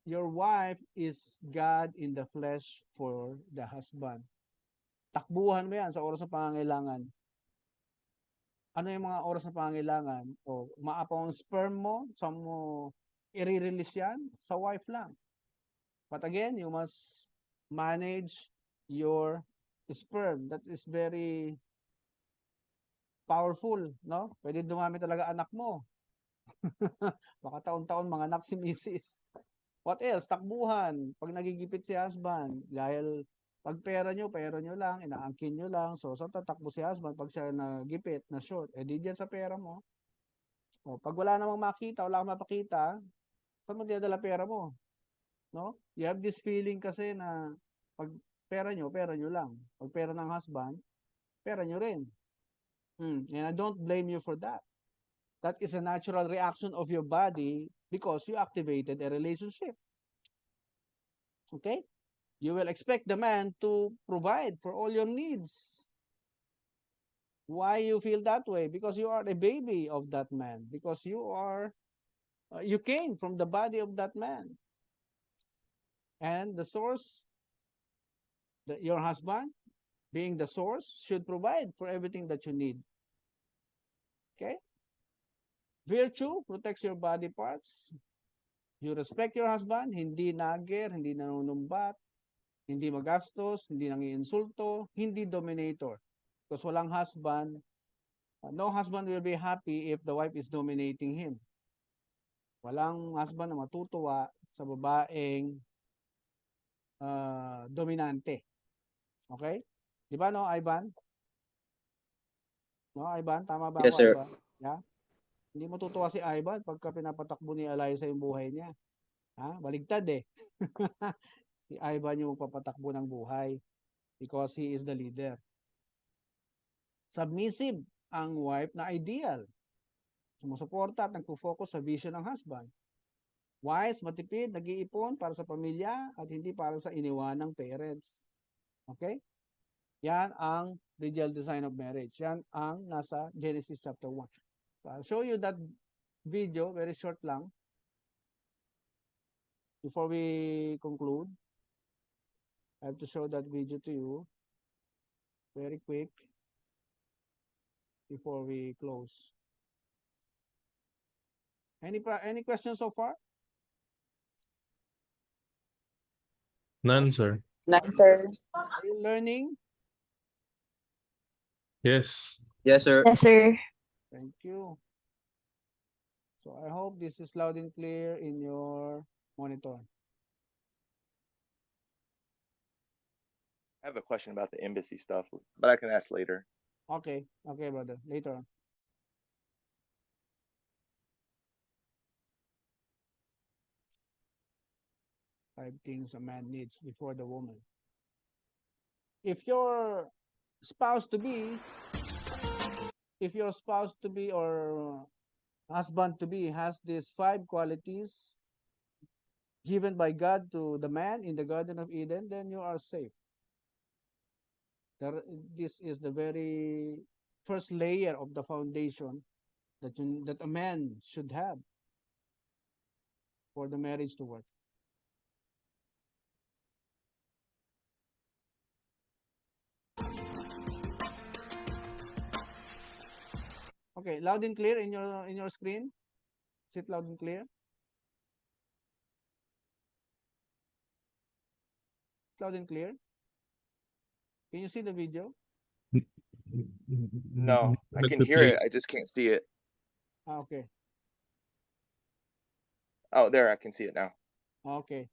S1: your wife is God in the flesh for the husband. Takbuhan mo yan sa oras ng pangangailangan. Ano yung mga oras na pangangailangan? O maapaw ang sperm mo, saan mo i-release yan? Sa wife lang. But again, you must manage your sperm. That is very powerful, no? Pwede dumami talaga anak mo. Baka taon-taon mga anak si misis. What else? Takbuhan. Pag nagigipit si husband, dahil pag pera nyo lang, inaangkin nyo lang. So, tatakbo si husband pag siya nagipit, na short. Eh, di dyan sa pera mo. O, pag wala namang makita, wala kang mapakita, saan mo dinadala pera mo? No? You have this feeling kasi na pag pera nyo lang. Pag pera ng husband, pera nyo rin. And I don't blame you for that. That is a natural reaction of your body because you activated a relationship. Okay? You will expect the man to provide for all your needs. Why you feel that way? Because you are a baby of that man. Because you came from the body of that man. And the source, your husband, being the source, should provide for everything that you need. Okay? Virtue protects your body parts. You respect your husband, hindi nager, hindi nanunumbat, hindi magastos, hindi nangiinsulto, hindi dominator. Because walang husband, no husband will be happy if the wife is dominating him. Walang husband na matutuwa sa babaeng dominante. Okay? Di ba no, Ivan? No, Ivan? Tama ba
S7: Yes,
S1: ako,
S7: sir.
S1: Ivan? Yeah? Hindi matutuwa si Ivan pagka pinapatakbo ni Eliza yung buhay niya. Ha? Baligtad eh. Si Ivan yung magpapatakbo ng buhay because he is the leader. Submissive ang wife na ideal. Sumusuporta at nagpo-focus sa vision ng husband. Wise, matipid, nag-iipon para sa pamilya at hindi para sa iniwanang parents. Okay? Yan ang ideal design of marriage. Yan ang nasa Genesis chapter 1. So I'll show you that video, very short lang. Before we conclude, I have to show that video to you. Very quick. Before we close. Any questions so far?
S3: None, sir.
S4: None, sir.
S1: Are you learning?
S3: Yes.
S7: Yes, sir.
S4: Yes, sir.
S1: Thank you. So I hope this is loud and clear in your monitor.
S2: I have a question about the embassy stuff, but I can ask later.
S1: Okay, okay, brother. Later on. Five things a man needs before the woman. If your spouse to be, or husband to be has these 5 qualities given by God to the man in the Garden of Eden, then you are safe. This is the very first layer of the foundation that a man should have for the marriage to work. Okay, loud and clear in your screen. Is it loud and clear? Loud and clear. Can you see the video?
S2: No, I can hear it. I just can't see it.
S1: Okay.
S2: Oh, there, I can see it now.
S1: Okay.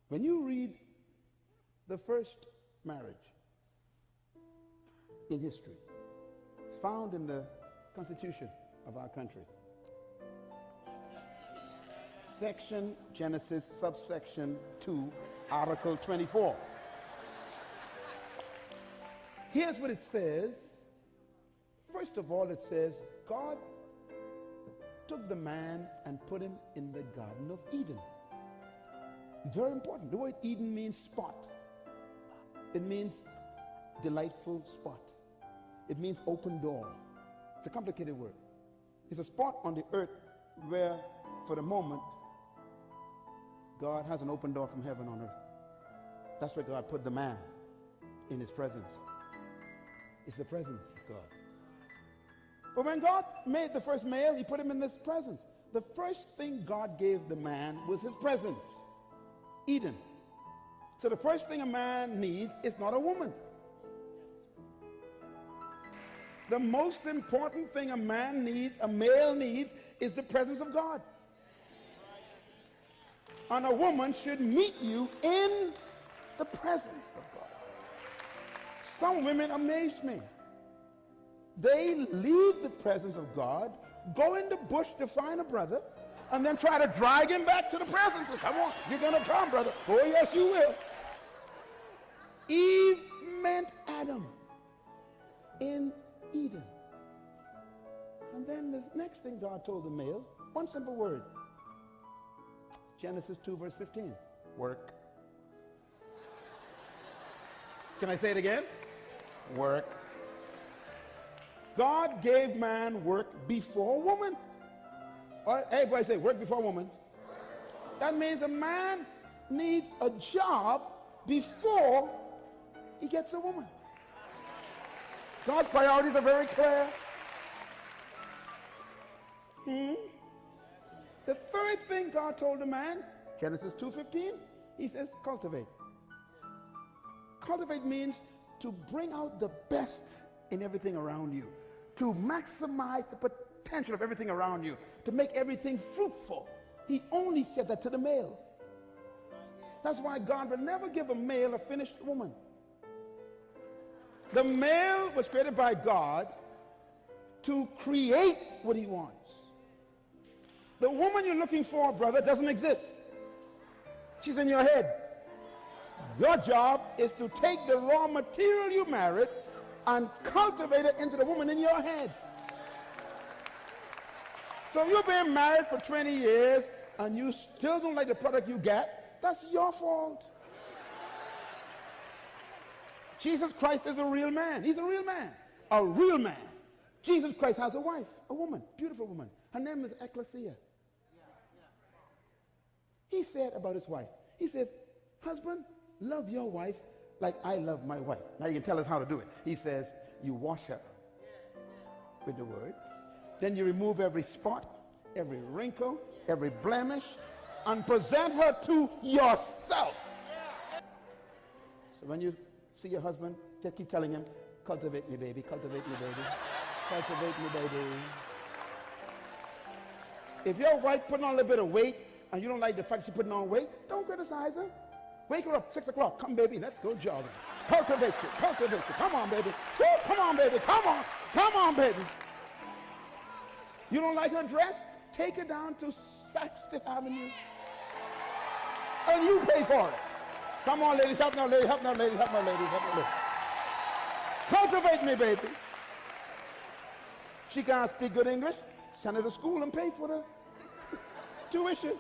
S9: When you read the first marriage in history, it's found in the Constitution of our country. Section Genesis, subsection 2, Article 24. Here's what it says. First of all, it says, God took the man and put him in the Garden of Eden. It's very important. The word Eden means spot. It means delightful spot. It means open door. It's a complicated word. It's a spot on the earth where, for the moment, God has an open door from heaven on earth. That's where God put the man in his presence. It's the presence of God. But when God made the first male, he put him in this presence. The first thing God gave the man was his presence. Eden. So the first thing a man needs is not a woman. The most important thing a man needs, a male needs, is the presence of God. And a woman should meet you in the presence of God. Some women amaze me. They leave the presence of God, go in the bush to find a brother, and then try to drag him back to the presence. Come on, you're going to come, brother. Oh, yes, you will. Eve met Adam in Eden. And then the next thing God told the male, one simple word. Genesis 2, verse 15. Work. Can I say it again? Work. God gave man work before woman. All right, everybody say work before woman. That means a man needs a job before he gets a woman. God's priorities are very clear. Hmm? The third thing God told the man, Genesis 2:15, he says, cultivate. Cultivate means to bring out the best in everything around you, to maximize the potential of everything around you, to make everything fruitful. He only said that to the male. That's why God will never give a male a finished woman. The male was created by God to create what he wants. The woman you're looking for, brother, doesn't exist. She's in your head. Your job is to take the raw material you married and cultivate it into the woman in your head. So you've been married for 20 years and you still don't like the product you get, that's your fault. Jesus Christ is a real man. He's a real man. A real man. Jesus Christ has a wife, a woman, beautiful woman. Her name is Ecclesia. He said about his wife, he says, husband, love your wife like I love my wife. Now you can tell us how to do it. He says, you wash her with the word. Then you remove every spot, every wrinkle, every blemish, and present her to yourself. So when you see your husband, just keep telling him, cultivate me, baby, cultivate me, baby, cultivate me, baby. If your wife putting on a little bit of weight and you don't like the fact she's putting on weight, don't criticize her. Wake her up 6 o'clock. Come, baby, let's go jogging. Cultivate you, cultivate you. Come on, baby. Woo, come on, baby. Come on, baby. You don't like her dress? Take her down to Saxton Avenue and you pay for it. Come on, ladies, help now, ladies, help now, ladies, help now, ladies, help now, ladies. Cultivate me, baby. She can't speak good English. Send her to school and pay for the tuition.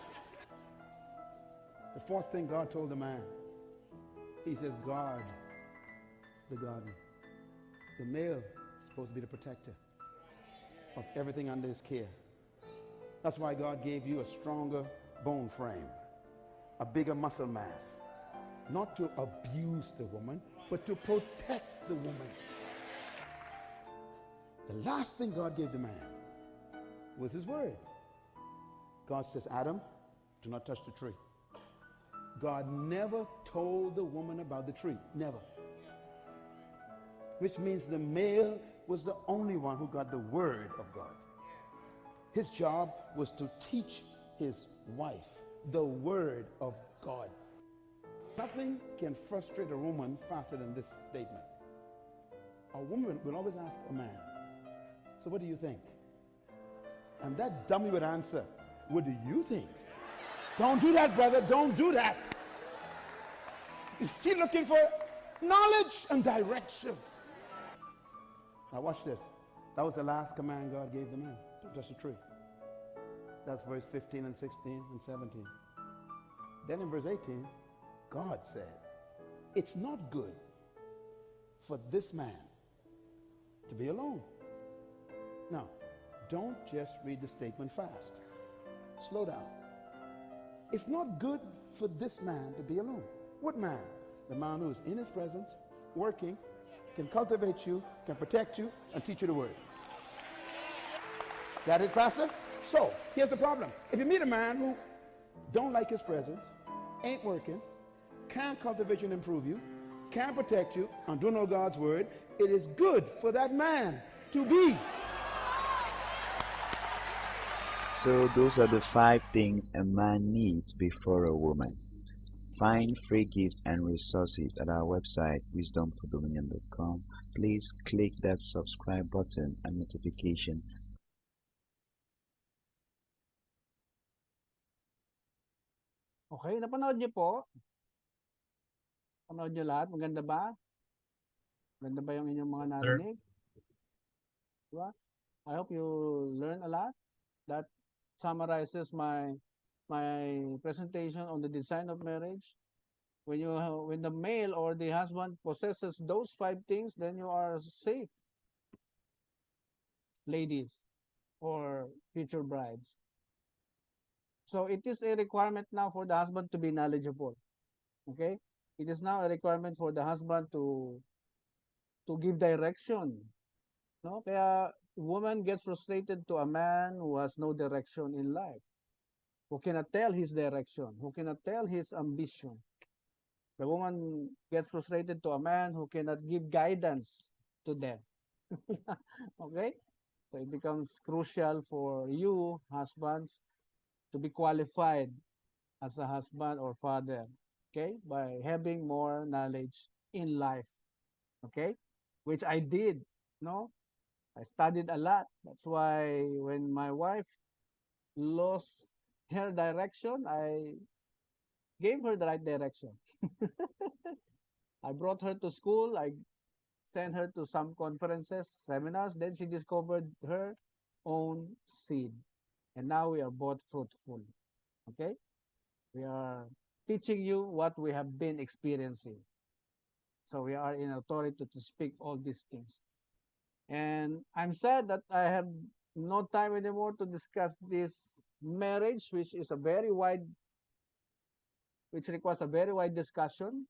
S9: The fourth thing God told the man, he says, guard the garden. The male is supposed to be the protector of everything under his care. That's why God gave you a stronger bone frame, a bigger muscle mass, not to abuse the woman, but to protect the woman. The last thing God gave the man was his word. God says, Adam, do not touch the tree. God never told the woman about the tree. Never. Which means the male was the only one who got the word of God. His job was to teach his wife the word of God. Nothing can frustrate a woman faster than this statement. A woman will always ask a man, so what do you think? And that dummy would answer, what do you think? Don't do that, brother. Don't do that. Is she looking for knowledge and direction? Now watch this. That was the last command God gave the man. Don't touch the tree. That's verse 15 and 16 and 17. Then in verse 18, God said, it's not good for this man to be alone. Now, don't just read the statement fast. Slow down. It's not good for this man to be alone. What man? The man who is in his presence, working, can cultivate you, can protect you, and teach you the word. Got it, Pastor? So, here's the problem. If you meet a man who don't like his presence, ain't working, can't cultivate you and improve you, can't protect you, and don't know God's word, it is good for that man to be.
S7: So those are the 5 things a man needs before a woman. Find free gifts and resources at our website wisdomfordominion.com. Please click that subscribe button and notification.
S1: Okay, napanood niyo po? Panood niyo lahat? Maganda ba? Maganda ba yung inyong mga narinig? Diba? I hope you learn a lot. That summarizes my presentation on the design of marriage. When the male or the husband possesses those 5 things, then you are safe, ladies or future brides. So it is a requirement now for the husband to be knowledgeable. Okay? It is now a requirement for the husband to give direction. No? Kaya woman gets frustrated to a man who has no direction in life, who cannot tell his direction, who cannot tell his ambition. The woman gets frustrated to a man who cannot give guidance to them. Okay? So it becomes crucial for you, husbands, to be qualified as a husband or father, okay, by having more knowledge in life, okay, which I did. No, I studied a lot. That's why when my wife lost her direction, I gave her the right direction. I brought her to school. I sent her to some conferences, seminars. Then she discovered her own seed. And now we are both fruitful. Okay? We are teaching you what we have been experiencing. So we are in authority to speak all these things. And I'm sad that I have no time anymore to discuss this marriage, which requires a very wide discussion,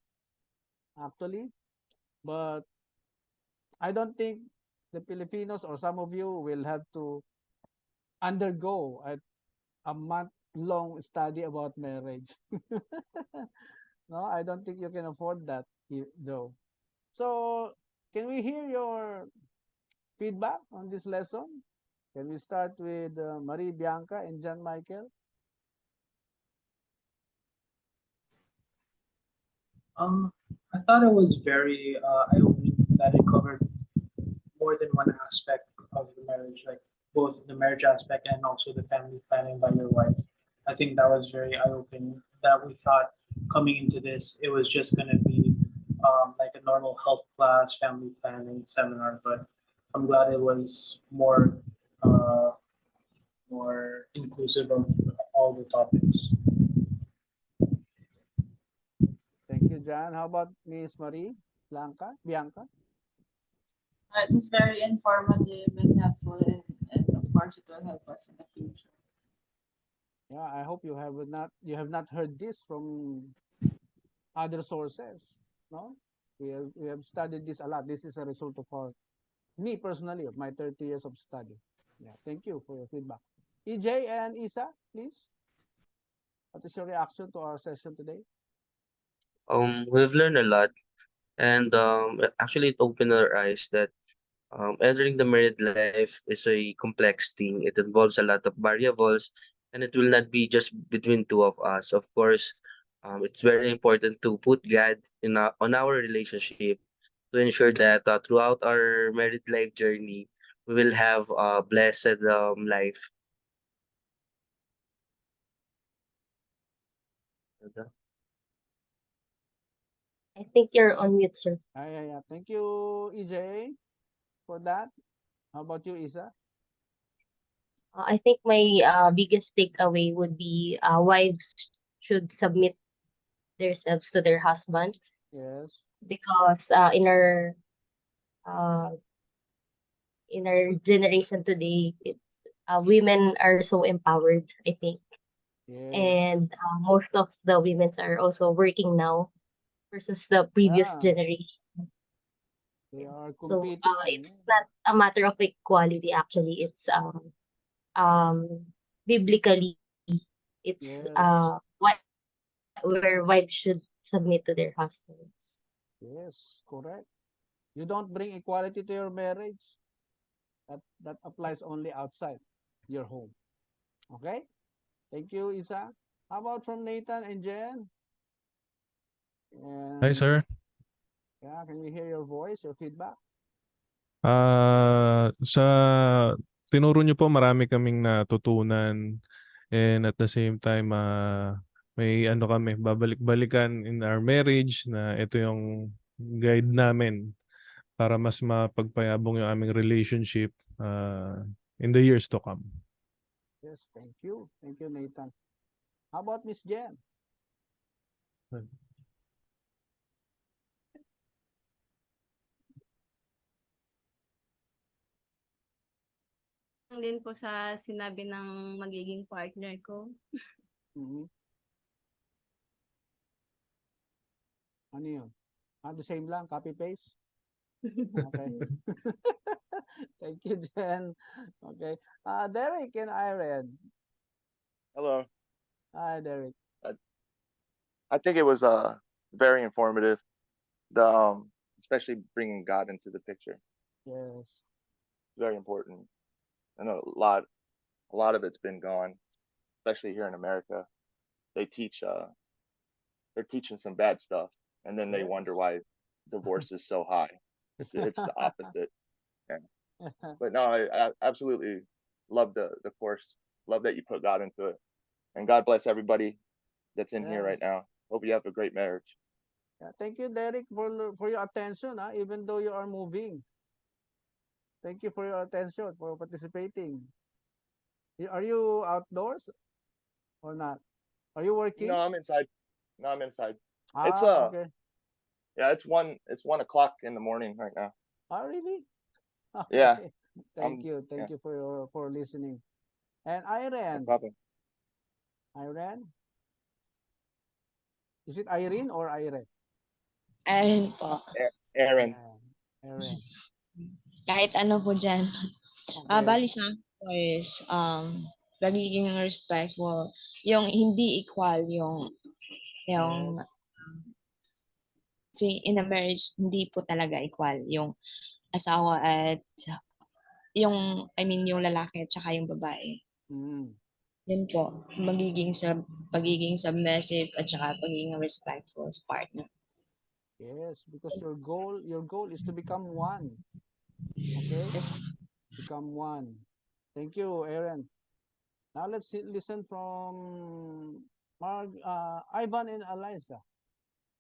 S1: actually. But I don't think the Filipinos or some of you will have to undergo a month-long study about marriage. No, I don't think you can afford that, though. So, can we hear your feedback on this lesson? Can we start with Marie Bianca and John Michael?
S5: I thought it was very eye-opening that it covered more than one aspect of the marriage, like both the marriage aspect and also the family planning by your wife. I think that was very eye-opening. That we thought coming into this, it was just going to be like a normal health class, family planning seminar, but I'm glad it was uh, more inclusive of all the topics.
S1: Thank you, John. How about Miss Marie Bianca?
S10: It was very informative and helpful, and of course, it will help us in the future.
S1: Yeah, I hope you have not heard this from other sources. No, we have studied this a lot. This is a result of me personally, of my 30 years of study. Yeah, thank you for your feedback. EJ and Isa, please. What is your reaction to our session today?
S11: We've learned a lot, and actually, it opened our eyes that entering the married life is a complex thing. It involves a lot of variables, and it will not be just between two of us. Of course, it's very important to put God on our relationship to ensure that throughout our married life journey, we will have a blessed life.
S6: I think you're on mute, sir.
S1: Yeah. Thank you, EJ, for that. How about you, Isa?
S6: I think my biggest takeaway would be wives should submit themselves to their husbands,
S1: Yes.
S6: because uh, in our generation today, it's women are so empowered, I think,
S1: Yes.
S6: and most of the women are also working now versus the previous
S1: Yeah.
S6: generation.
S1: They are
S6: So
S1: competing.
S6: it's not a matter of equality. Actually, it's biblically, it's
S1: Yes.
S6: where wives should submit to their husbands.
S1: Yes, correct. You don't bring equality to your marriage. That applies only outside your home. Okay? Thank you, Isa. How about from Nathan and Jen?
S3: Hi,
S1: And
S3: sir.
S1: yeah, can we hear your voice, your feedback?
S3: Sa tinuro niyo po marami kaming natutunan, and at the same time may ano kami babalik-balikan in our marriage na ito yung guide namin para mas mapagpayabong yung aming relationship in the years to come.
S1: Yes, thank you. Thank you, Nathan. How about Miss Jen?
S12: Din po sa sinabi ng magiging partner ko.
S1: Mm-hmm. Ano yun? The same lang, copy paste? Okay. Thank you. you, Jen. Okay. Derek and Irene.
S2: Hello.
S1: Hi, Derek.
S2: I think it was very informative. The especially bringing God into the picture,
S1: Yes.
S2: very important. I know a lot of it's been gone, especially here in America. They teach they're teaching some bad stuff, and then they
S1: Yes.
S2: wonder why divorce is so high. It's the opposite. Yeah. But no, I absolutely love the course. Love that you put God into it, and God bless everybody that's in here right
S1: Yes.
S2: now. Hope you have a great marriage.
S1: Yeah, thank you, Derek, for your attention, even though you are moving. Thank you for your attention, for participating. Are you outdoors or not? Are you
S2: No,
S1: working?
S2: I'm inside. No, I'm inside. It's
S1: Okay.
S2: yeah, it's 1 o'clock in the morning right now.
S1: Oh, really?
S2: Yeah,
S1: Okay. Thank you.
S2: yeah,
S1: Thank you for listening. And
S2: no
S1: Irene.
S2: problem.
S1: Irene? Is it Irene or Irene?
S10: Ayun po.
S2: Aaron.
S1: Irene.
S10: Kahit ano po dyan.
S1: Okay.
S10: Bali sa akin po is, pagiging respectful. Yung hindi equal yung
S1: Yes.
S10: see, in a marriage, hindi po talaga equal yung asawa at yung, I mean, yung lalaki at saka yung babae.
S1: Mm.
S10: Yun po, pagiging submissive at saka pagiging respectful sa partner.
S1: Yes, because your goal is to become one. Okay? Become one. Thank you, Aaron. Now let's listen from Ivan and Alisa.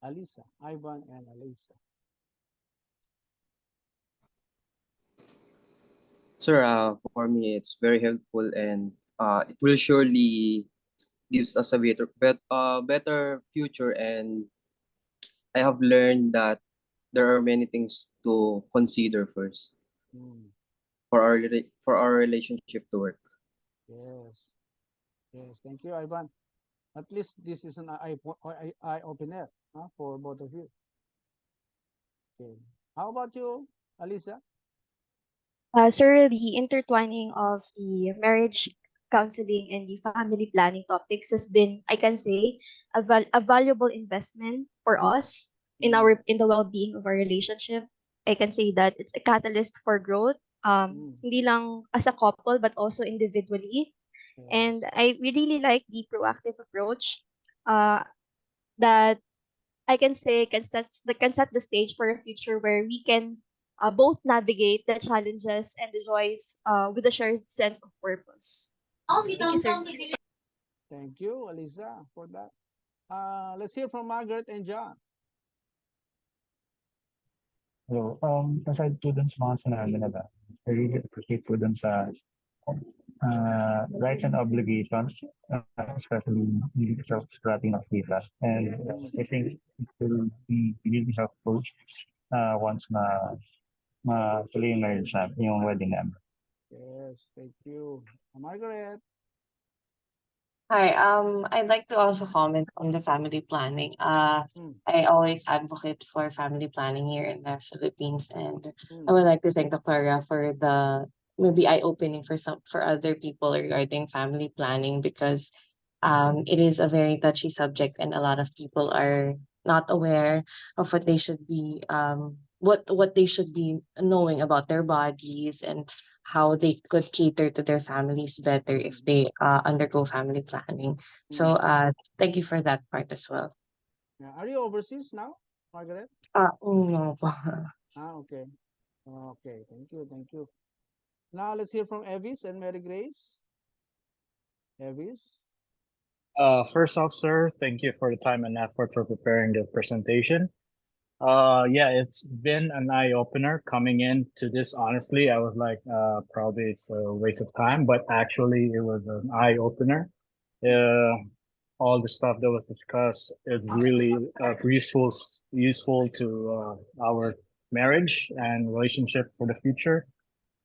S1: Ivan and Alisa.
S13: Sir, for me, it's very helpful and it will surely gives us a better future. And I have learned that there are many things to consider first
S1: Mm.
S13: for our relationship to work.
S1: Yes. Yes. Thank you, Ivan. At least this is an eye opener for both of you. Okay. How about you, Alisa?
S14: Sir, the intertwining of the marriage counseling and the family planning topics has been, I can say, a valuable investment for us in the well-being of our relationship. I can say that it's a catalyst for growth, hindi lang as a couple but also individually. And I really like the proactive approach uh, that I can say can set the stage for a future where we can both navigate the challenges and the joys with a shared sense of purpose. Thank you, sir.
S1: Thank you, Alisa, for that. Let's hear from Margaret and John.
S15: Hello. Aside po dun sa mga sinabi nila, I really appreciate po dun sa rights and obligations, especially in the scrapping of data. And I think it will be really helpful once tuloy yung marriage na, yung wedding namin.
S1: Yes, thank you. Margaret.
S16: Hi, I'd like to also comment on the family planning. I always advocate for family planning here in the Philippines, and I would like to thank Aquaria for the maybe eye-opening for other people regarding family planning, because it is a very touchy subject and a lot of people are not aware of what they should be what they should be knowing about their bodies and how they could cater to their families better if they undergo family planning. So thank you for that part as well.
S1: Yeah. Are you overseas now, Margaret?
S16: No po.
S1: Okay. Okay, thank you, thank you. Now let's hear from Evis and Mary Grace. Evis.
S8: First off, sir, thank you for the time and effort for preparing the presentation. Yeah, it's been an eye opener coming into this. Honestly, I was like, probably it's a waste of time, but actually, it was an eye opener. All the stuff that was discussed is really useful to our marriage and relationship for the future.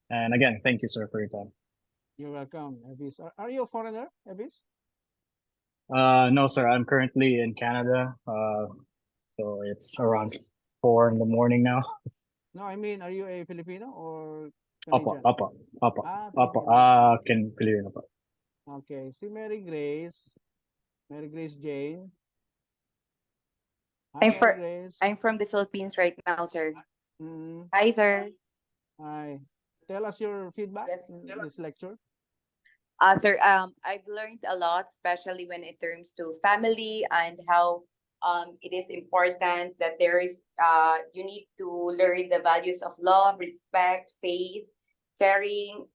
S8: And again, thank you, sir, for your time.
S1: You're welcome, Evis. Are you a foreigner, Evis?
S8: No, sir, I'm currently in Canada. So it's around 4 in the morning now.
S1: No, I mean, are you a Filipino or?
S8: Opo,
S1: Canadian?
S8: opo, opo,
S1: Ah,
S8: opo.
S1: Filipino.
S8: Can clear na po.
S1: Okay, si Mary Grace. Mary Grace Jane. Hi, Mary Grace.
S4: I'm from the Philippines right now, sir.
S1: Mm,
S4: Hi, sir.
S1: hi. Tell us your feedback
S4: Yes.
S1: in this lecture.
S4: Sir, I've learned a lot, especially when it comes to family and how it is important that there is you need to learn the values of love, respect, faith, caring,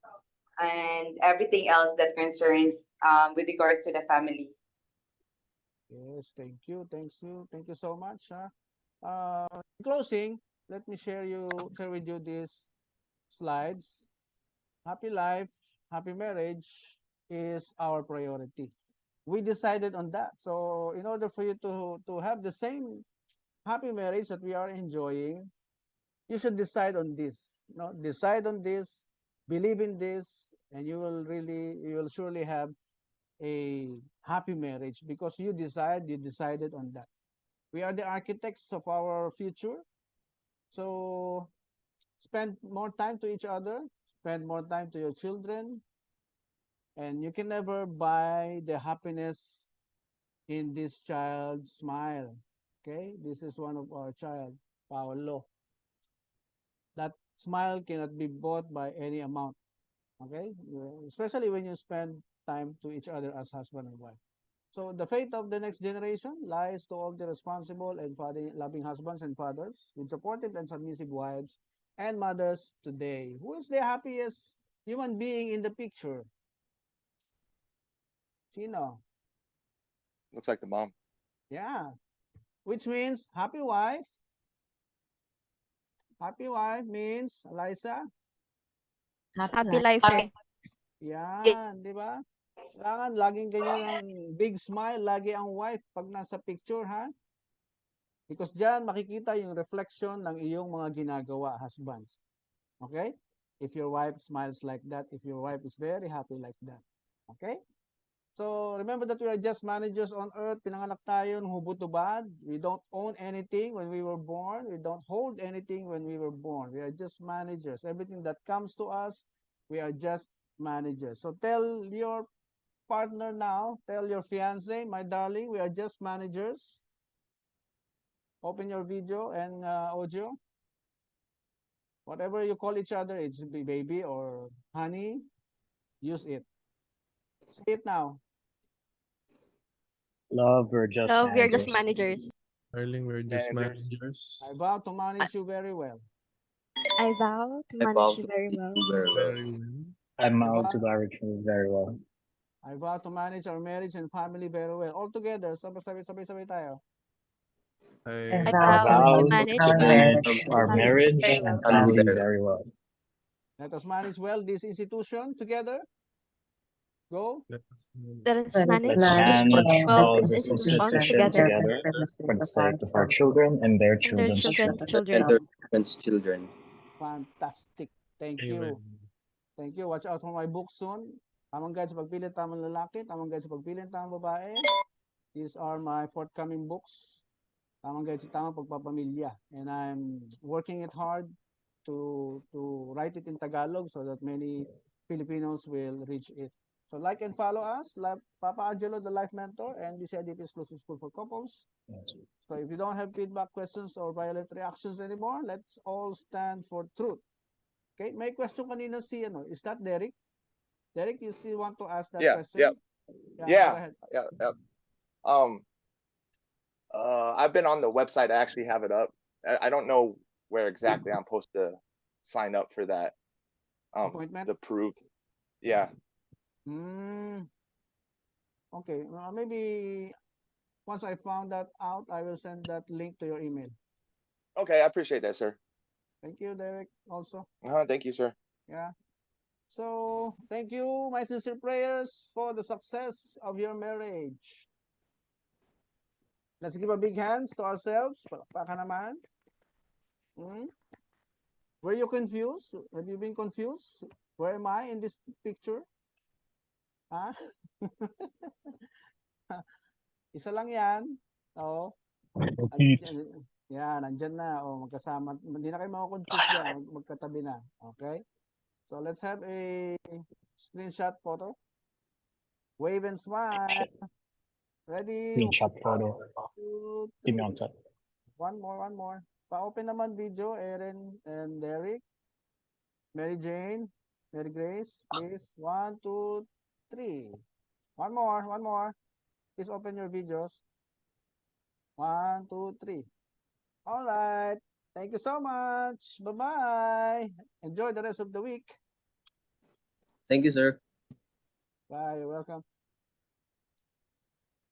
S4: and everything else that concerns with regards to the family.
S1: Yes, thank you. Thank you so much. In closing, let me share with you these slides. Happy life, happy marriage is our priority. We decided on that. So in order for you to have the same happy marriage that we are enjoying, you should decide on this. Decide on this, believe in this, and you will surely have a happy marriage because you decided on that. We are the architects of our future. So spend more time to each other, spend more time to your children, and you can never buy the happiness in this child's smile. Okay, this is one of our child, Paolo. That smile cannot be bought by any amount. Okay, especially when you spend time to each other as husband and wife. So the fate of the next generation lies to all the responsible and loving husbands and fathers with supportive and submissive wives and mothers today. Who is the happiest human being in the picture? Sino?
S2: Looks like the mom.
S1: Yeah. Which means happy wife. Happy wife means, Eliza?
S14: Happy life, sir.
S1: Yan, di ba? Kailangan laging ganyan ang big smile, lagi ang wife pag nasa picture, ha? Because dyan makikita yung reflection ng iyong mga ginagawa, husbands. Okay? If your wife smiles like that, if your wife is very happy like that. Okay? So, remember that we are just managers on earth. Pinanganak tayo ng hubot-hubad. We don't own anything when we were born. We don't hold anything when we were born. We are just managers. Everything that comes to us, we are just managers. So, tell your partner now, tell your fiance, my darling, we are just managers. Open your video and audio. Whatever you call each other, it's baby or honey, use it. Say it now.
S8: Love, we're just
S14: Love, we are
S8: managers.
S14: just managers.
S3: Darling, we're just managers.
S1: I vow to manage you very well.
S14: I vow to manage you very well.
S3: Very well.
S8: I'm out to marriage very well.
S1: I vow to manage our marriage and family very well. All together, sabay tayo.
S3: I
S14: vow to manage
S8: our marriage and family very well.
S1: Let us manage well this institution together. Go.
S14: Let us manage
S8: Let's manage
S14: well
S8: all
S14: this
S8: this
S14: institution
S8: institution
S14: together
S8: for the sake of our children and their
S14: and their
S8: children's
S14: children's
S8: children.
S14: children.
S13: Children's children.
S1: Fantastic. Thank you. Thank you. Watch out for my book soon. Tamang guide sa pagpili, tamang lalaki, tamang guide sa pagpili, tamang babae. These are my forthcoming books. Tamang guide sa tamang pagpapamilya. And I'm working it hard to write it in Tagalog so that many Filipinos will reach it. So like and follow us, like Papa Angelo, the Life Mentor, and BCIDP Exclusive School for Couples. So if you don't have feedback, questions, or violent reactions anymore, let's all stand for truth. Okay, may question kanina si is that Derek? Derek, you still want to ask that question?
S2: Yeah.
S1: Go ahead.
S2: Yeah. I've been on the website. I actually have it up. I don't know where exactly I'm supposed to sign up for that.
S1: Appointment?
S2: The proof. Yeah.
S1: Okay, maybe once I found that out, I will send that link to your email.
S2: Okay, I appreciate that, sir.
S1: Thank you, Derek, also.
S2: Thank you, sir.
S1: Yeah. So, thank you, my sincere prayers for the success of your marriage. Let's give a big hands to ourselves. Palakpakan naman. Were you confused? Have you been confused? Where am I in this picture? Ha? Isa lang yan. Oo. Yan, nandyan na. O, magkasama. Hindi na kayo makakonfuse yan. Magkatabi na. Okay? So let's have a screenshot photo. Wave and smile. Ready?
S8: Screenshot photo.
S1: 2,
S8: Give
S1: 3.
S8: me one sec.
S1: One more. Pa-open naman video, Erin and Derek. Mary Jane, Mary Grace, please. 1, 2, 3. One more. Please open your videos. 1, 2, 3. All right. Thank you so much. Bye-bye. Enjoy the rest of the week.
S13: Thank you, sir.
S1: Bye. You're welcome.